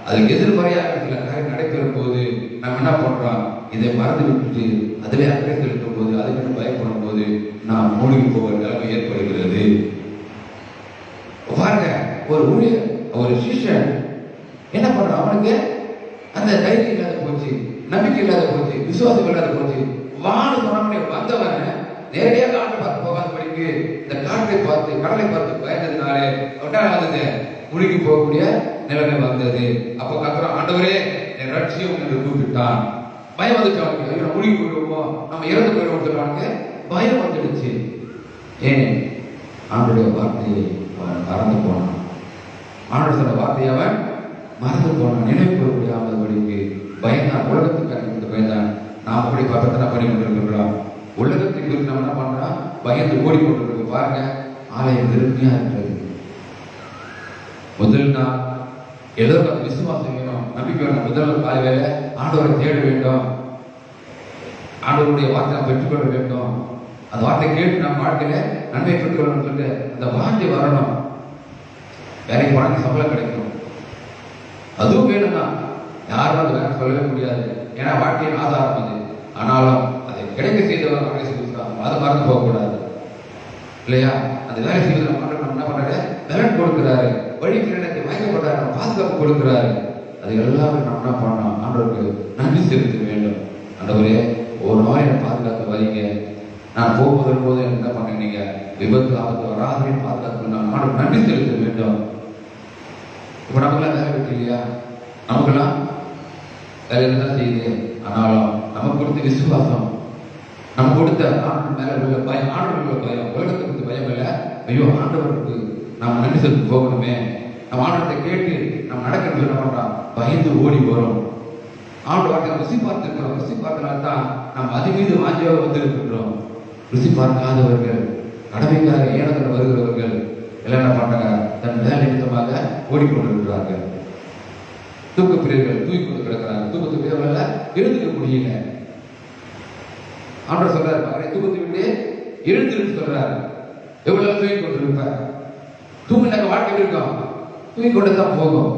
அதுக்கு எதிர்மறையாக சில காரியம் நடைபெறும் போது நம்ம என்ன பண்றோம், இதை மறந்து விட்டுட்டு அதிலே அக்கறை செலுத்தும் போது, அதுக்கு பயப்படும் போது நாம் மூழ்கி போகிற நிலைமை ஏற்படுகிறது. பாருங்க, ஒரு ஊழியர், ஒரு சிஷ்யன் என்ன பண்றான், அவனுக்கு அந்த தைரியம் இல்லாத போச்சு, நம்பிக்கை இல்லாத போச்சு, விசுவாசம் இல்லாத போச்சு. வானு சொன்ன வந்தவன் நேரடியாக காற்றை பார்த்து போகாத படிக்கு இந்த காற்றை பார்த்து கடலை பார்த்து பயந்ததுனாலே வந்தது முழுகி போகக்கூடிய நிலைமை வந்தது. அப்போ கத்துறான், ஆண்டவரே என் ரட்சியம் என்று கூப்பிட்டான். பயம் வந்துச்சு அவனுக்கு, முழுகி போயிடுவோம், நம்ம இறந்து போயிடுவோம் சொல்றாங்க. பயம் வந்துடுச்சு. ஏன், ஆண்டுடைய வார்த்தையை அவன் மறந்து போனான். ஆண்டு சொன்ன வார்த்தையை அவன் மறந்து போனான். நினைவு கொள்ள முடியாமல் படிக்கு பயந்தான், உலகத்துக்கு பயந்தான். நாம் அப்படி பக்கத்தில் பண்ணி கொண்டிருக்கிறோம். உலகத்தை குறித்து நம்ம என்ன பண்றோம், பயந்து ஓடிக்கொண்டிருக்கோம். பாருங்க, ஆலயம் வெறுமையா இருக்கிறது. முதல் நாள் எல்லோருக்கும் விசுவாசம் வேணும், நம்பிக்கை வேணும். முதல் காலை வேலை ஆண்டவரை தேட வேண்டும், ஆண்டவருடைய வார்த்தை நாம் பெற்றுக்கொள்ள வேண்டும். அந்த வார்த்தை கேட்டு நம்ம வாழ்க்கையில நன்மை பெற்றுக்கொள்ளணும் சொல்லிட்டு அந்த வார்த்தை வரணும். வேலைக்கு போனா சம்பளம் கிடைக்கும், அதுவும் வேணும்னா யாரும் அது வேற சொல்லவே முடியாது. ஏன்னா வாழ்க்கையின் ஆதாரம் அது. ஆனாலும் அதை கிடைக்க செய்தவர் வேலை செய்வாங்க, அதை மறந்து போகக்கூடாது இல்லையா. அந்த வேலை செய்வது நம்ம என்ன பண்றாரு, பலன் கொடுக்கிறாரு, வழி கிரணத்தை வாய்க்கப்படுறாரு, நம்ம பாதுகாப்பு கொடுக்கிறாரு. அது எல்லாமே நம்ம என்ன பண்ணணும், ஆண்டவருக்கு நன்றி செலுத்த வேண்டும். ஆண்டவரே ஒரு நாள் என்னை பாதுகாத்து வரீங்க, நான் போகுவதன் போது என்ன பண்ண, நீங்க விபத்து ஆபத்து வராதே பாதுகாத்து நான் நன்றி செலுத்த வேண்டும். இப்ப நமக்கெல்லாம் வேலை இருக்கு இல்லையா, நமக்கெல்லாம் வேலை தான் செய்யுது. ஆனாலும் நமக்கு கொடுத்த விசுவாசம், நம்ம கொடுத்த ஆண்டு மேல உள்ள பயம், ஆண்டு உள்ள பயம், உலகத்தை கொடுத்த பயம் இல்லை. ஐயோ ஆண்டவருக்கு நாம் நன்றி செலுத்த போகணுமே, நம்ம ஆண்டவத்தை கேட்டு நம்ம நடக்கிறது என்ன பண்றோம், பயந்து ஓடி வரும். ஆண்டு வார்த்தை ருசி பார்த்திருக்கிறோம், ருசி பார்த்தனால்தான் நாம் அது மீது வாஞ்சியாக வந்திருக்கின்றோம். ருசி பார்க்காதவர்கள், கடமைக்காக ஏனத்தில் வருகிறவர்கள் எல்லாம் என்ன பண்றாங்க, தன் வேலை நிமித்தமாக ஓடிக்கொண்டிருக்கிறார்கள். தூக்க பிரியர்கள் தூக்கி கொண்டு கிடக்கிறாங்க. தூக்கத்து பிரியவர்கள எழுந்துக்க முடியல. ஆண்டவர் சொல்றாரு, மகனை தூக்கத்தை விட்டு எழுந்துன்னு சொல்றாரு. எவ்வளவு தூக்கி கொண்டிருப்ப, தூங்கினாக்க வாழ்க்கை இருக்கும், தூக்கி கொண்டு தான் போகும்.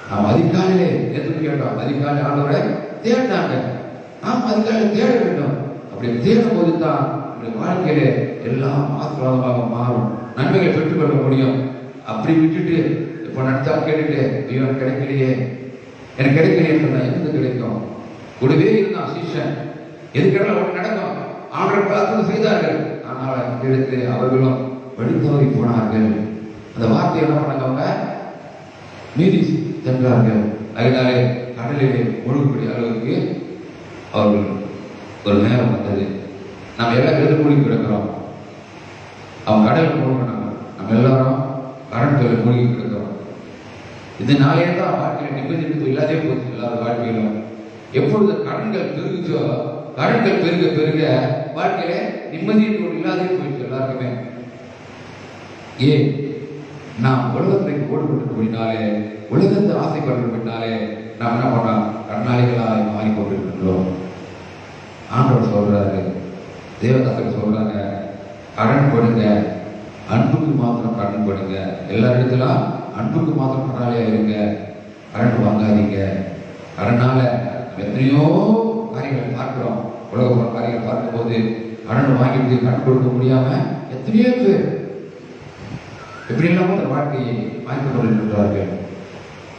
நாம் அதிகாலையிலே எதுவும் கேட்டோம், அதிகாலை ஆண்டவரை தேடினாங்க. நாம் அதிகாலையில் தேட வேண்டும். அப்படி தேடும் போது தான் நம்முடைய வாழ்க்கையிலே எல்லாம் ஆசீர்வாதமாக மாறும், நன்மைகளை பெற்றுக்கொள்ள முடியும். அப்படி விட்டுட்டு இப்போ நடத்தா கேட்டுட்டு ஐயோ எனக்கு கிடைக்கலையே, எனக்கு கிடைக்கலையே சொன்னா எது கிடைக்கும்? கூடவே இருந்தான் சீஷன், எதுக்கெல்லாம் ஒன்று நடக்கும். ஆண்டவர் பலத்தும் செய்தார்கள், ஆனால் எடுத்து அவர்களும் வழித்தவறி போனார்கள். அந்த வார்த்தையை என்ன பண்ணாங்க? அவங்க மீறி சென்றார்கள். அதனாலே கடலிலே முழுகக்கூடிய அளவுக்கு அவர்கள் ஒரு நேரம் வந்தது. நம்ம எல்லாம் எது மூழ்கி கிடக்கிறோம்? அவங்க கடலில் மூழ்கினாங்க, நம்ம எல்லாரும் கடன் தொழில் மூழ்கி கிடக்கிறோம். இதனாலே தான் வாழ்க்கையில் நிம்மதி இல்லாதே போச்சு எல்லாரும் வாழ்க்கையிலும். எப்பொழுது கடன்கள் பெருகுச்சோ, கடன்கள் பெருக பெருக வாழ்க்கையில நிம்மதி இல்லாதே போயிடுச்சு எல்லாருக்குமே. ஏன்? நாம் உலகத்திற்கு ஓடுபட்டு போயினாலே, உலகத்தை ஆசைப்பட்டு போயினாலே நாம் என்ன பண்ணோம்? கடனாளிகளாய் மாறிக்கொண்டிருக்கின்றோம். ஆண்டவர் சொல்றாரு, தேவதாசர் சொல்றாங்க, கடன் கொடுங்க, அன்புக்கு மாத்திரம் கடன் கொடுங்க. எல்லா இடத்துலாம் அன்புக்கு மாத்திரம் கடனாளியா இருங்க, கடன் வாங்காதீங்க. கடனால எத்தனையோ காரியங்களை பார்க்கிறோம். உலக காரியங்கள் பார்க்கும்போது கடன் வாங்கிட்டு கடன் கொடுக்க முடியாம எத்தனையோ பேர் எப்படி இல்லாம அந்த வாழ்க்கையை வாங்கிக் கொண்டிருக்கிறார்கள்.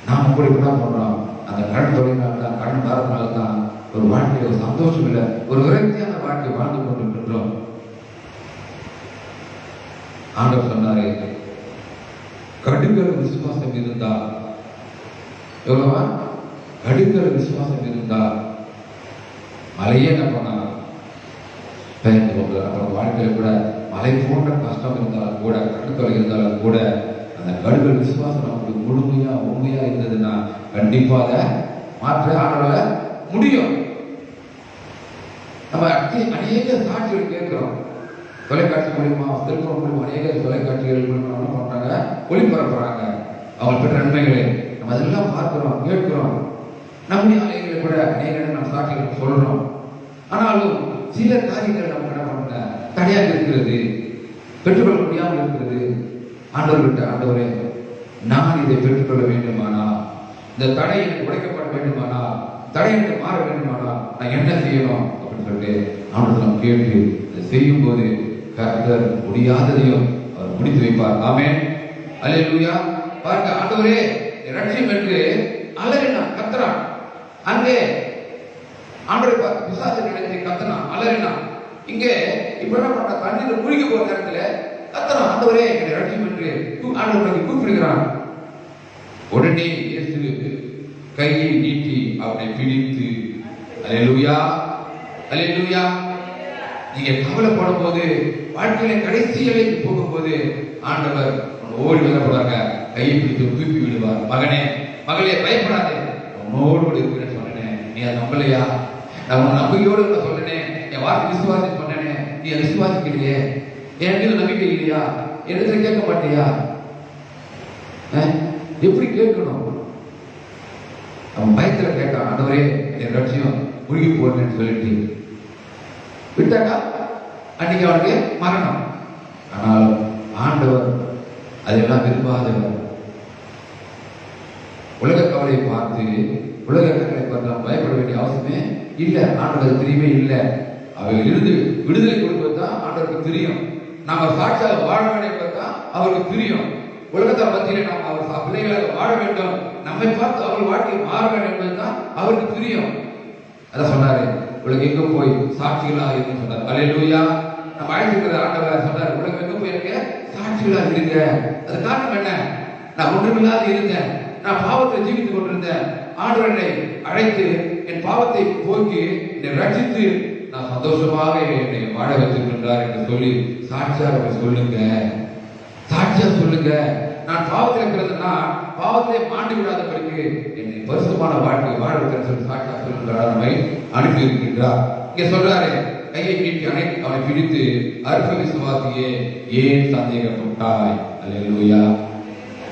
நாம் கூட இப்படிதான் சொல்றோம். அந்த கடன் தொழில்னால்தான், கடன் பாரத்தினால்தான் ஒரு வாழ்க்கையில் ஒரு சந்தோஷம் இல்லை, ஒரு விரக்தியான வாழ்க்கை வாழ்ந்து கொண்டிருக்கின்றோம். ஆண்டவர் சொன்னாரு, கடுங்கிற விசுவாசம் இருந்தா, எவ்வளவா கடுங்கிற விசுவாசம் இருந்தா மலையே என்ன பண்ணா பெயர்ந்து கொண்டு, அப்புறம் வாழ்க்கையில கூட மலை போன்ற கஷ்டம் இருந்தாலும் கூட, கட்டுத்தொலை இருந்தாலும் கூட, அந்த கடுகள் விசுவாசம் நமக்கு முழுமையா உண்மையா இருந்ததுன்னா கண்டிப்பா அதை மாற்ற ஆண்டவரால முடியும். நம்ம அநேக சாட்சிகள் கேட்கிறோம், தொலைக்காட்சி மூலியமா, திருக்குறள் மூலியமா அநேக தொலைக்காட்சிகள் மூலியமா என்ன பண்றாங்க? ஒளிபரப்புறாங்க அவங்க பெற்ற நன்மைகளை. நம்ம அதெல்லாம் பார்க்கிறோம், கேட்கிறோம். நம்முடைய ஆலயங்களை கூட அநேக நம்ம சாட்சிகள் சொல்றோம். ஆனாலும் சில காரியங்கள் நம்ம என்ன பண்ண தடையாக இருக்கிறது, பெற்றுக்கொள்ள முடியாமல் இருக்கிறது. ஆண்டவர்கிட்ட, ஆண்டவரே நான் இதை பெற்றுக்கொள்ள வேண்டுமானா, இந்த தடை உடைக்கப்பட வேண்டுமானா, தடை எனக்கு மாற வேண்டுமானா நான் என்ன செய்யணும் அப்படின்னு சொல்லிட்டு ஆண்டவர் நாம் கேட்டு அதை செய்யும் போது கர்த்தர் முடியாததையும் அவர் முடித்து வைப்பார். ஆமென், அல்லேலூயா. பாருங்க, ஆண்டவரே இரட்சியம் என்று அலறினான், கத்துறான். அங்கே ஆண்டவரை பார்த்து பிசாசு நினைத்து கத்துனான், அலறினான். இங்கே இப்ப என்ன பண்ண? தண்ணீர் குளிக்க போற நேரத்துல கத்துறான், ஆண்டவரே என்னை இரட்சியம் என்று ஆண்டவரை கூப்பிடுகிறான். உடனே இயேசு கையை நீட்டி அவனை பிடித்து, அல்லேலூயா, அல்லேலூயா. நீங்க கவலைப்படும் போது, வாழ்க்கையில கடைசி எல்லைக்கு போகும்போது ஆண்டவர் ஓடி வரப்படுறாங்க, கையை பிடித்து தூக்கி விடுவார். மகனே, மகளே, பயப்படாதே, உன்னோடு கூட இருக்கிறேன்னு சொன்னேன், நீ அதை நம்பலையா? நான் உன் நம்பிக்கையோடு சொன்னேன், என் வார்த்தை விசுவாசி சொன்னேனே, நீ அதை விசுவாசிக்கலையே, எனக்கு நம்பிக்கை இல்லையா? இடத்துல கேட்க மாட்டியா? எப்படி கேட்கணும்? அவன் பயத்துல கேட்டான், ஆண்டவரே என் லட்சியம் முழுகி போறேன்னு சொல்லிட்டு விட்டாக்கா அன்னைக்கு அவனுக்கு மரணம். ஆனால் ஆண்டவர் அதெல்லாம் விரும்பாதவர். உலக கவலையை பார்த்து, உலக கவலை பார்த்து பயப்பட வேண்டிய அவசியமே இல்லை. ஆண்டவர் தெரியவே இல்லை. அவைகள் இருந்து விடுதலை கொடுப்பதுதான் ஆண்டவருக்கு தெரியும். நாம சாட்சியாக வாழ வேண்டியதான் அவருக்கு தெரியும். உலகத்தை மத்தியிலே நாம் அவர் பிள்ளைகளாக வாழ வேண்டும், நம்மை பார்த்து அவர் வாழ்க்கையை மாற வேண்டும் என்பதுதான் அவருக்கு தெரியும். அதான் சொன்னாரு, உலகம் எங்க போய் சாட்சிகளா இருந்து சொன்னார். அல்லேலூயா. நம்ம அழைச்சிருக்கிற ஆண்டவர் சொன்னார், உலகம் எங்க போய் இருக்க சாட்சிகளா இருங்க. அது காரணம் என்ன? நான் ஒன்றுமில்லாத இருந்தேன், நான் பாவத்தை ஜீவித்துக் கொண்டிருந்தேன். ஆண்டவர் என்னை அழைத்து என் பாவத்தை போக்கி என்னை ரட்சித்து நான் சந்தோஷமாக என்னை வாழ வைத்திருக்கின்றார் என்று சொல்லி சாட்சியாக சொல்லுங்க, சாட்சியா சொல்லுங்க. நான் பாவத்தில் இருக்கிறதுனா பாவத்தை மாண்டு விடாதபடிக்கு என்னை பரிசுத்தமான வாழ்க்கை வாழ வைக்கிறேன் சொல்லி சாட்சியா சொல்லுகிறார். நம்மை அனுப்பி இருக்கின்றார். இங்க சொல்றாரு, கையை நீட்டி அவனை பிடித்து, அற்ப விசுவாசியே ஏன் சந்தேகப்பட்டாய்? அல்லேலூயா.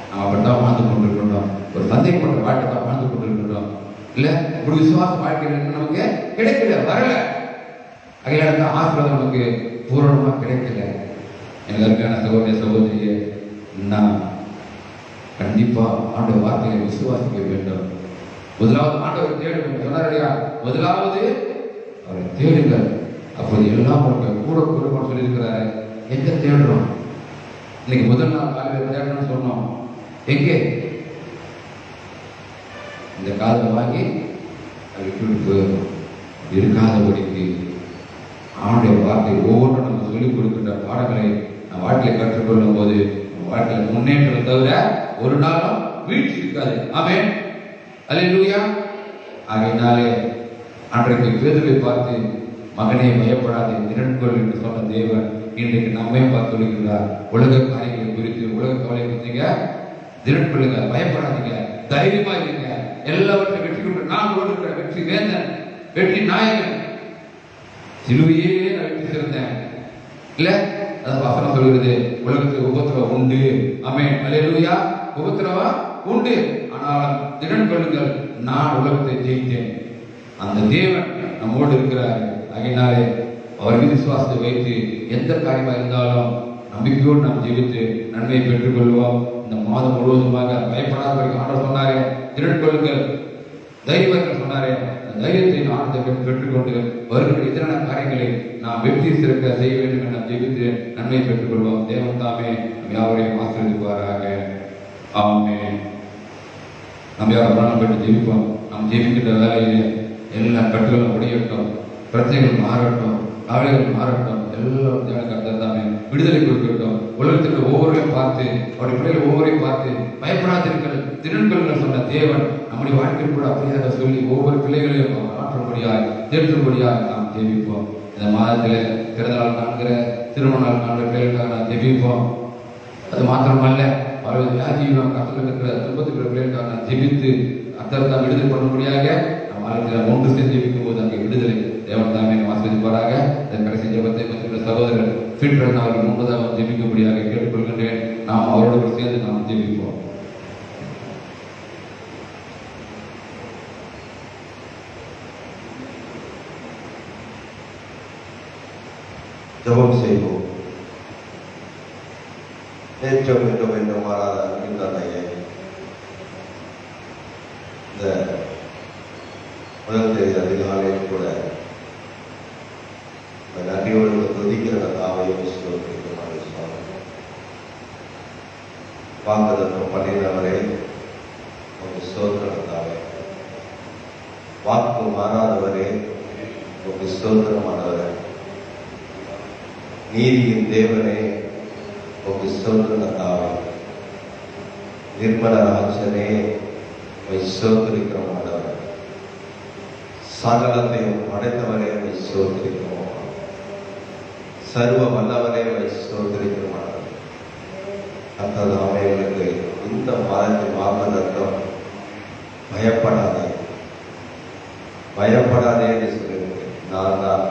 நாம் அப்படித்தான் வாழ்ந்து கொண்டிருக்கின்றோம். ஒரு சந்தேகப்பட்ட வாழ்க்கை தான் வாழ்ந்து கொண்டிருக்கின்றோம். இல்ல, ஒரு விசுவாச வாழ்க்கை நமக்கு கிடைக்கல, வரல. அகையால தான் ஆசீர்வாதம் நமக்கு பூரணமா கிடைக்கல. எனக்கு அருமையான சகோதரிய சகோதரியே, நான் கண்டிப்பா ஆண்டவர் வார்த்தையை விசுவாசிக்க வேண்டும். முதலாவது ஆண்டவர் தேடுங்கள் சொன்னார் இல்லையா? முதலாவது அவரை தேடுங்கள், அப்போது எல்லாம் உங்களுக்கு கூட கூட சொல்லி இருக்கிறாரு. எங்க தேடுறோம்? இன்னைக்கு முதல் நாள் காலையில் தேடணும்னு சொன்னோம். எங்கே? இந்த காலத்தை வாங்கி அதை விட்டு போயிடும். இருக்காதபடிக்கு ஆண்டுடைய வார்த்தை ஒவ்வொன்றும் நம்ம சொல்லிக் கொடுக்கின்ற பாடங்களை நம் வாழ்க்கையை கற்றுக்கொள்ளும் போது வாழ்க்கையில் முன்னேற்றம் தவிர ஒரு நாளும் வீழ்ச்சி இருக்காது. ஆமென், அல்லேலூயா. ஆகையினாலே அன்றைக்கு பேதுருவை பார்த்து மகனே பயப்படாதே திறன்கொள் என்று சொன்ன தேவன் இன்றைக்கு நம்மையும் பார்த்து சொல்லுகிறார். உலக காரியங்களை குறித்து, உலக கவலை குறித்தீங்க, திறன் கொள்ளுங்க, பயப்படாதீங்க, தைரியமா இருங்க, எல்லாவற்றையும் வெற்றி கொண்டு நான் கொடுக்கிற வெற்றி வேந்தன், வெற்றி நாயகன், சிலுவையே நான் வெற்றி சிறந்தேன் இல்ல. அதான் வசனம் சொல்கிறது, உலகத்துக்கு உபத்திரவம் உண்டு. ஆமென், அல்லேலூயா. உபத்திரவம் உண்டு, ஆனால் திறன் கொள்ளுங்கள், நான் உலகத்தை ஜெயித்தேன். அந்த தேவன் நம்மோடு இருக்கிறார். ஆகையினாலே அவர் மீது விசுவாசத்தை வைத்து எந்த காரியமா இருந்தாலும் நம்பிக்கையோடு நாம் ஜெயித்து நன்மையை பெற்றுக் கொள்வோம். இந்த மாதம் முழுவதுமாக பயப்படாதவர்கள் ஆண்டவர் சொன்னாரே, திறன் கொள்ளுங்கள், தைரியமாக சொன்னாரே, அந்த தைரியத்தை ஆண்டத்தை பெற்றுக்கொண்டு வருகிற எதிரான காரியங்களை நாம் வெற்றி சிறக்க செய்ய வேண்டும் என நாம் ஜெயித்து நன்மையை பெற்றுக் கொள்வோம். தேவன் தாமே நம் யாவரையும் ஆசீர்வதிப்பாராக. ஆமென். நம்ம யாரும் மரணம் பெற்று ஜெயிப்போம். நாம் ஜெயிக்கின்ற வேலையிலே எல்லா கட்டுகளும் உடையட்டும், பிரச்சனைகள் மாறட்டும், கவலைகள் மாறட்டும், எல்லாம் கர்த்தர் தாமே விடுதலை கொடுக்கட்டும். உலகத்தில் ஒவ்வொருவரையும் பார்த்து, அவருடைய பிள்ளைகள் ஒவ்வொருவரையும் பார்த்து பயப்படாதீர்கள், திறன் கொள்ளுங்கள் சொன்ன தேவன் நம்முடைய வாழ்க்கையில் கூட அப்படியாக சொல்லி ஒவ்வொரு பிள்ளைகளையும் மாற்றும்படியாய் தேற்றும்படியாக நாம் ஜெபிப்போம். இந்த மாதத்தில் பிறந்தநாள் காண்கிற, திருமண நாள் காண்கிற பிள்ளைகளுக்காக நாம் ஜெபிப்போம். அது மாத்திரமல்ல, அவர்கள் வியாதியும் கஷ்டத்தில் இருக்கிற துன்பத்துக்கிற பிள்ளைகளுக்காக நான் ஜெபித்து அத்தனை விடுதலை பண்ணும்படியாக நம்ம ஒன்று சேர்ந்து ஜெபிக்கும் போது அங்கே விடுதலை தேவன் தாமே ஆசீர்வதிப்பாராக. இதன் கடைசி ஜெபத்தை பற்றி சகோதரர் ஃபீட்ரன் அவர்கள் முன்பதாக ஜெபிக்கும்படியாக கேட்டுக்கொள்கின்றேன். நாம் அவரோடு சேர்ந்து நாம் ஜெபிப்போம். ஜெபம் செய்வோம். நேற்றம் என்றும் என்று மாறாத அன்பின் இந்த முதல் தேதி அதிகாலையில் கூட நன்றியோடு துதிக்கிற தாவையும் வாக்குதத்தம் பண்ணினவரே உங்க ஸ்தோத்திரத்தாவே, வாக்கு மாறாதவரே உங்க ஸ்தோத்திரமானவரே, நீதியின் தேவனே உங்க ஸ்தோத்திரத்தாவே, நிர்மல ராஜனே ஸ்தோத்திரிக்கிறோமானவரே, சகலத்தையும் படைத்தவரே ஸ்தோத்திரிக்கிறோம், சர்வ வல்லவரே ஸ்தோத்திரிக்கிறோம். அத்ததாமே எனக்கு இந்த மாதத்தின் வாக்குதத்தம் பயப்படாதே, பயப்படாதே என்று சொல்லியிருக்கேன். நான் தான்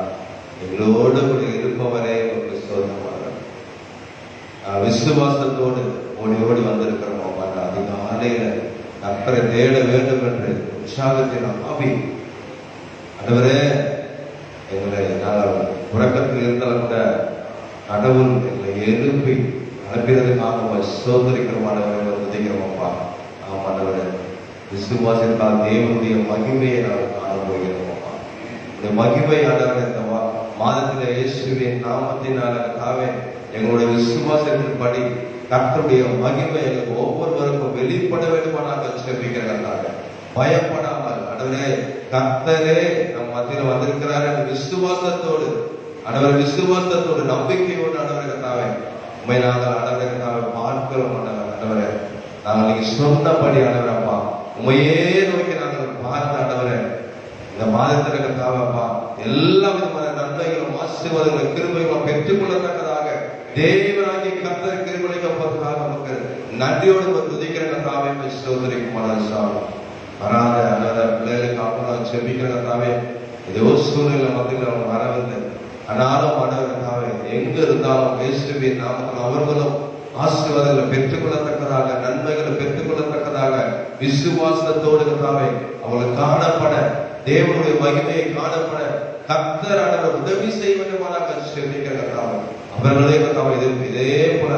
எங்களோடு கூட இருப்பவரே ஒரு ஸ்தோத்திரமாக விசுவாசத்தோடு ஓடி ஓடி வந்திருக்கிறோம். அதிகாலையில கர்த்தரை தேட வேண்டும் என்று உற்சாகத்தின் ஆவி ஆண்டவரே, எங்களை உறக்கத்தில் இருந்தாலும் கூட கடவுள் எங்களை எழுப்பி அனுப்பினதுக்காக சோதரிக்கிறோமானவரை துதிக்கிறோம்ப்பா. ஆம் ஆண்டவரே, விசுவாசத்தால் தேவனுடைய மகிமையை நாங்கள் காண போகிறோம்ப்பா. இந்த மகிமை ஆண்டவரே இந்த மாதத்திலே இயேசுவின் நாமத்தினாலே எங்களுடைய விசுவாசத்தின்படி கர்த்தருடைய மகிமை எங்களுக்கு ஒவ்வொருவருக்கும் வெளிப்பட வேண்டுமா நாங்கள் செபிக்கிறதாக. பயப்படாமல் ஆண்டவரே, கர்த்தரே நம் மத்தியில் வந்திருக்கிறார் என்ற விசுவாசத்தோடு ஆண்டவரே, விசுவாசத்தோடு நம்பிக்கையோடு ஆண்டவரே கர்த்தாவே உண்மை நாங்கள் ஆண்டவரே கர்த்தாவே பார்க்கிறோம். ஆண்டவரே, நாங்கள் நீங்க சொன்னபடி ஆண்டவரப்பா உண்மையே நோக்கி நாங்கள் பார்த்த ஆண்டவரே, இந்த மாதத்தில் கர்த்தாவப்பா எல்லா விதமான நன்மைகளும் ஆசீர்வாதங்களும் கிருபைகளும் பெற்றுக்கொள்ளத்தக்கதாக தேவனாகிய கர்த்தர் கிருபைகளுக்காக நமக்கு நன்றியோடு துதிக்கிற கர்த்தாவே ஸ்தோத்திரிக்கும். வராத அல்லாத பிள்ளைகளுக்கு அப்புறம் செபிக்கிற கர்த்தாவே, ஏதோ சூழ்நிலை மத்தியில் அவங்க வரவில்லை, ஆனாலும் ஆண்டவரே எங்க இருந்தாலும் இயேசுவின் நாமத்தில் அவர்களும் ஆசீர்வாதங்களை பெற்றுக்கொள்ளத்தக்கதாக, நன்மைகளை பெற்றுக்கொள்ளத்தக்கதாக விசுவாசத்தோடு கர்த்தாவே அவங்களுக்கு காணப்பட, தேவனுடைய மகிமையை காணப்பட கர்த்தர் ஆண்டவர் உதவி செய்ய வேண்டுமானாக செபிக்கிற கர்த்தாவே அவர்களே கர்த்தாவே இதே போல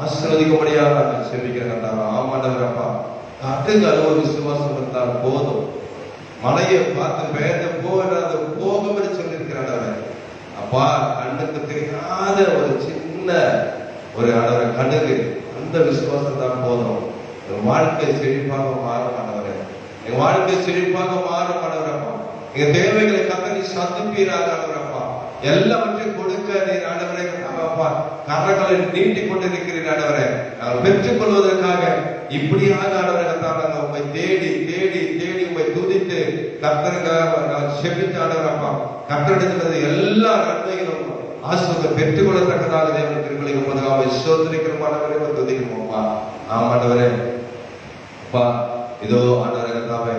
ஆசீர்வதிக்கும்படியாக நாங்கள் செபிக்கிற கர்த்தாவே. ஆமாண்டவரப்பா, கட்டுக்கு அளவு விசுவாசம் இருந்தால் போதும், மலையை பார்த்து பெயர்ந்து போகிறது போகும் என்று சொல்லியிருக்கிறார். அப்பா, கண்ணுக்கு தெரியாத ஒரு சின்ன ஒரு ஆண்டவரை கண்ணுக்கு அந்த விசுவாசம் தான் போதும். என் வாழ்க்கை செழிப்பாக மாறும் ஆண்டவரே, என் வாழ்க்கை செழிப்பாக மாறும் ஆண்டவரப்பா. எங்க தேவைகளை கத்தனை சந்திப்பீராக ஆண்டவரப்பா. எல்லாவற்றையும் கொடுக்க நீர் ஆண்டவரே அப்பா கரங்களை நீட்டிக் கொண்டிருக்கிறீர் ஆண்டவரே. நாங்கள் பெற்றுக் கொள்வதற்காக இப்படியாக ஆண்டவரே நாங்கள் உண்மை தேடி தேடி தேடி உண்மை துதித்து கர்த்தருக்காக செபித்து ஆண்டவர் அப்பா கர்த்தரிடத்திலிருந்து எல்லா நன்மைகளும் ஆசீர்வாதம் பெற்றுக் கொள்ளத்தக்கதாக தேவன் திருப்பலிக்கு பொதுவாக சோதனைக்கிறோம் ஆண்டவரே துதிக்கிறோம்ப்பா. ஆமாண்டவரே அப்பா இதோ ஆண்டவரே கர்த்தாவே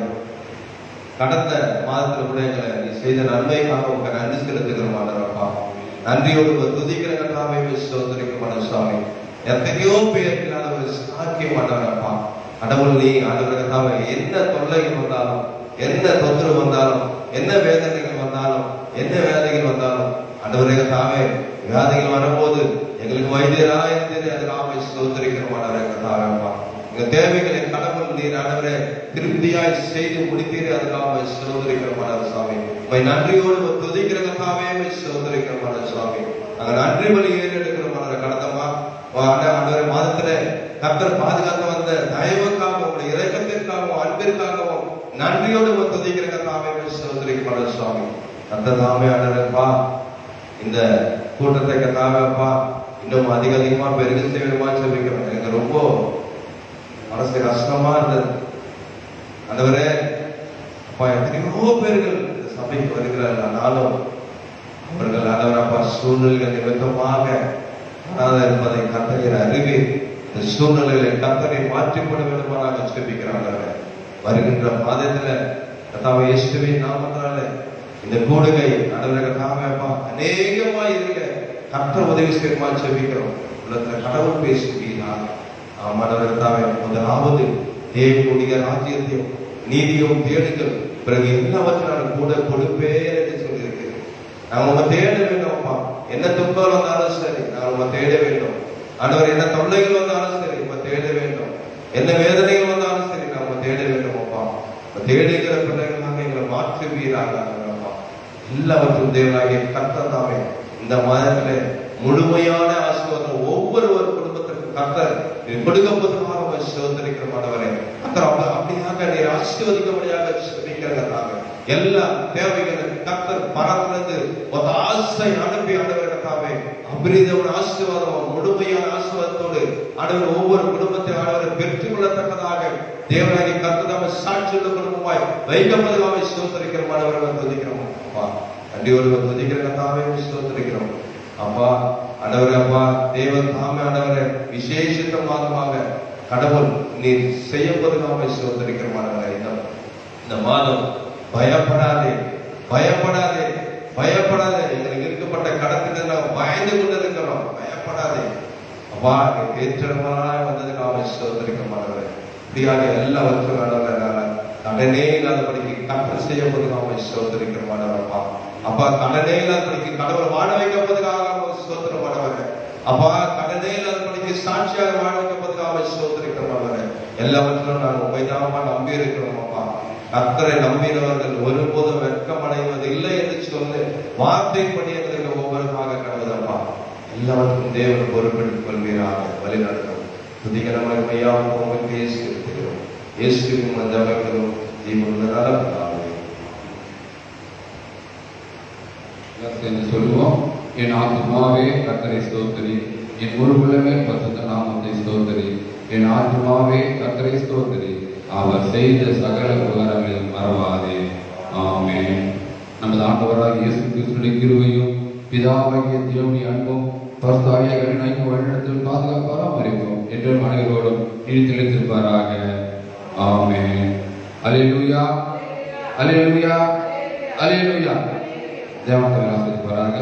கடந்த மாதத்துல கூட எங்களை நீ செய்த நன்மைக்காக உங்க நன்றி செலுத்துகிறோம் ஆண்டவரப்பா. நன்றியோடு துதிக்கிற கர்த்தாவே சோதனைக்கிறோம் சுவாமி. எத்தனையோ பேர் இல்லாத ஒரு சாக்கியம் ஆண்டவரப்பா. கடவுள் நீ ஆண்டவரே கர்த்தாவே என்ன தொல்லைகள் வந்தாலும் என்ன தொந்தரவு வந்தாலும் என்ன வேதனைகள் வந்தாலும் என்ன வேதைகள் வந்தாலும் ஆண்டவரே கர்த்தாவே வியாதிகள் வரும்போது எங்களுக்கு வைத்தியராக இருந்தது அதனால சோதரிக்கிறோம் ஆண்டவரே கர்த்தாவேப்பா. எங்க தேவைகளை கடவுள் நீர் ஆண்டவரே திருப்தியாய் செய்து முடித்தீரே அதனால சோதரிக்கிறோம் சுவாமி. உண்மை நன்றியோடு துதிக்கிற கர்த்தாவே சோதரிக்கிறோம் சுவாமி. நாங்க நன்றி வழி ஏறெடுக்கிறோம் கடந்த ஆண்டவரே மாதத்துல கர்த்தர் பாதுகாத்து வந்த தயவுக்காகவும் உங்களுடைய இரக்கத்திற்காகவும் அன்பிற்காகவும் நன்றியோடு துதிக்கிற கர்த்தாவே சோதரிக்கிறோம் சுவாமி. கர்த்தர் தாமே ஆண்டவரேப்பா இந்த கூட்டத்தை கர்த்தாவேப்பா இன்னும் அதிகமா பெருக செய்யணுமா சொல்லிக்கிறோம். எனக்கு ரொம்ப மனசு கஷ்டமா இருந்தது ஆண்டவரே அப்பா. எத்தனையோ பேர்கள் சபைக்கு வருகிறார்கள், ஆனாலும் அவர்கள் ஆண்டவரப்பா சூழ்நிலைகள் நிமித்தமாக இருப்பதை கர்த்தர் அறிவி இந்த சூழ்நிலைகளை கர்த்தரை மாற்றிக்கொள்ள வேண்டுமா நாங்கள் ஜெபிக்கிறாங்க. வருகின்ற மாதத்துல கர்த்தாவே இயேசுவின் நாமத்தினால இந்த கூடுகை ஆண்டவரே கர்த்தாவேப்பா அநேகமா இருக்க கர்த்தர் உதவி செய்யுமா ஜெபிக்கிறோம். உள்ளத்துல கடவுள் பேசுவீராக. ஆமாண்டவரே கர்த்தாவே முதலாவது தேவனுடைய ராஜ்யத்தையும் நீதியும் தேடுங்கள், பிறகு எல்லாவற்றையும் கூட கொடுப்பே என்று சொல்லியிருக்கிறேன். நாங்கள் உங்க தேட வேண்டும்ப்பா. என்ன துன்பம் வந்தாலும் சரி நாங்கள் உங்க தேட வேண்டும் ஆண்டவர். என்ன தொல்லைகள் வந்தாலும் சரி உங்க தேட வேண்டும். என்ன வேதனைகள் வந்தாலும் சரி நான் உங்க தேட வேண்டும் அப்பா. தேடுகிற பிள்ளைகளாக எங்களை மாற்றுவீராக அப்பா. எல்லாவற்றும் தேவனாகிய கர்த்தர் தாமே இந்த மாதத்துல முழுமையான ஆசீர்வாதம் ஒவ்வொரு குடும்பத்திற்கும் கர்த்தர் கொடுக்கப்பட்டதாக சோதரிக்கிற மாணவரே கர்த்தர் அப்படியாக நீர் ஆசீர்வதிக்கப்படியாக சொல்லிக்கிறதாக எல்லா தேவைகளும் கர்த்தர் பரத்திலிருந்து ஒரு ஆசை அனுப்பி ஆண்டவரே கர்த்தாவே அபரிதமான ஆசீர்வாதம் முழுமையான ஆசீர்வாதத்தோடு ஆண்டவர் ஒவ்வொரு குடும்பத்தை ஆண்டவரை பெற்றுக் கொள்ளத்தக்கதாக தேவனாகிய கர்த்தர் தாமே சாட்சியுள்ள குடும்பமாய் வைக்கப்பட்டதாக சோதரிக்கிற மாணவர்களை துதிக்கிறோம் அப்பா. நன்றியோடு துதிக்கிற கர்த்தாவே சோதரிக்கிறோம் அப்பா. ஆண்டவரே அப்பா தேவன் தாமே ஆண்டவரே விசேஷித்த மாதமாக கடவுள் நீர் செய்யப்போதுக்காக சோதரிக்கிற மாணவரே இந்த மாதம் பயப்படாதே பயப்படாதே பயப்படாதே. எங்களுக்கு இருக்கப்பட்ட கடத்தில நாம் பயந்து கொண்டிருக்கிறோம். பயப்படாதே அப்பா. ஏற்றமாய் வந்ததுக்காக சோதரிக்க மாணவரே இப்படியாக எல்லாவற்றும் ஆண்டவரே கடனே இல்லாதபடிக்கு கர்த்தர் செய்யப்போதுக்காக சோதரிக்கிற மாணவரப்பா. அப்பா கடனே இல்லாதபடிக்கு கடவுள் வாழ வைக்கப்போதுக்காக சோதரம் மாணவரே அப்பா. கடனே இல்லாதபடிக்கு சாட்சியாக வாழ வைக்கப்போதுக்காக சோதரிக்கிற மாணவரே எல்லாவற்றிலும் நான் உண்மைதாமா நம்பி இருக்கிறோம் அப்பா. கர்த்தரை நம்பினவர்கள் ஒருபோதும் வெட்கமடைவது இல்லை என்று சொல்லி வார்த்தைப்படி எங்களுக்கு ஒவ்வொருமாக கடவுதப்பா. எல்லாவற்றும் தேவன் பொறுப்பெடுத்துக் கொள்வீராக வழிநடத்தும் துதிகரமாக மையாவும் உங்களுக்கு இயேசுகிறோம். இயேசுவின் மஞ்சளும் தீபுள்ளதால சொல்லுவோம். என் ஆத்மாவே கர்த்தரை ஸ்தோத்திரி, என் முழு உள்ளமே பரிசுத்த நாமத்தை ஸ்தோத்திரி. என் ஆத்மாவே கர்த்தரை ஸ்தோத்திரி, அவர் செய்த சகல உபகாரங்களையும் மறவாதே. ஆமென். நமது ஆண்டவராக இயேசு கிறிஸ்துவின் கிருபையும் பிதாவாகிய தேவனுடைய அன்பும் பரிசுத்தாவிய கருணையும் வழிநடத்தல் பராமரிப்போம் என்றும் அனைவரோடும் நீடித்திருப்பாராக. ஆமென். அல்லேலூயா அல்லேலூயா அல்லேலூயா. தேவன் ஆசீர்வதிப்பாராக.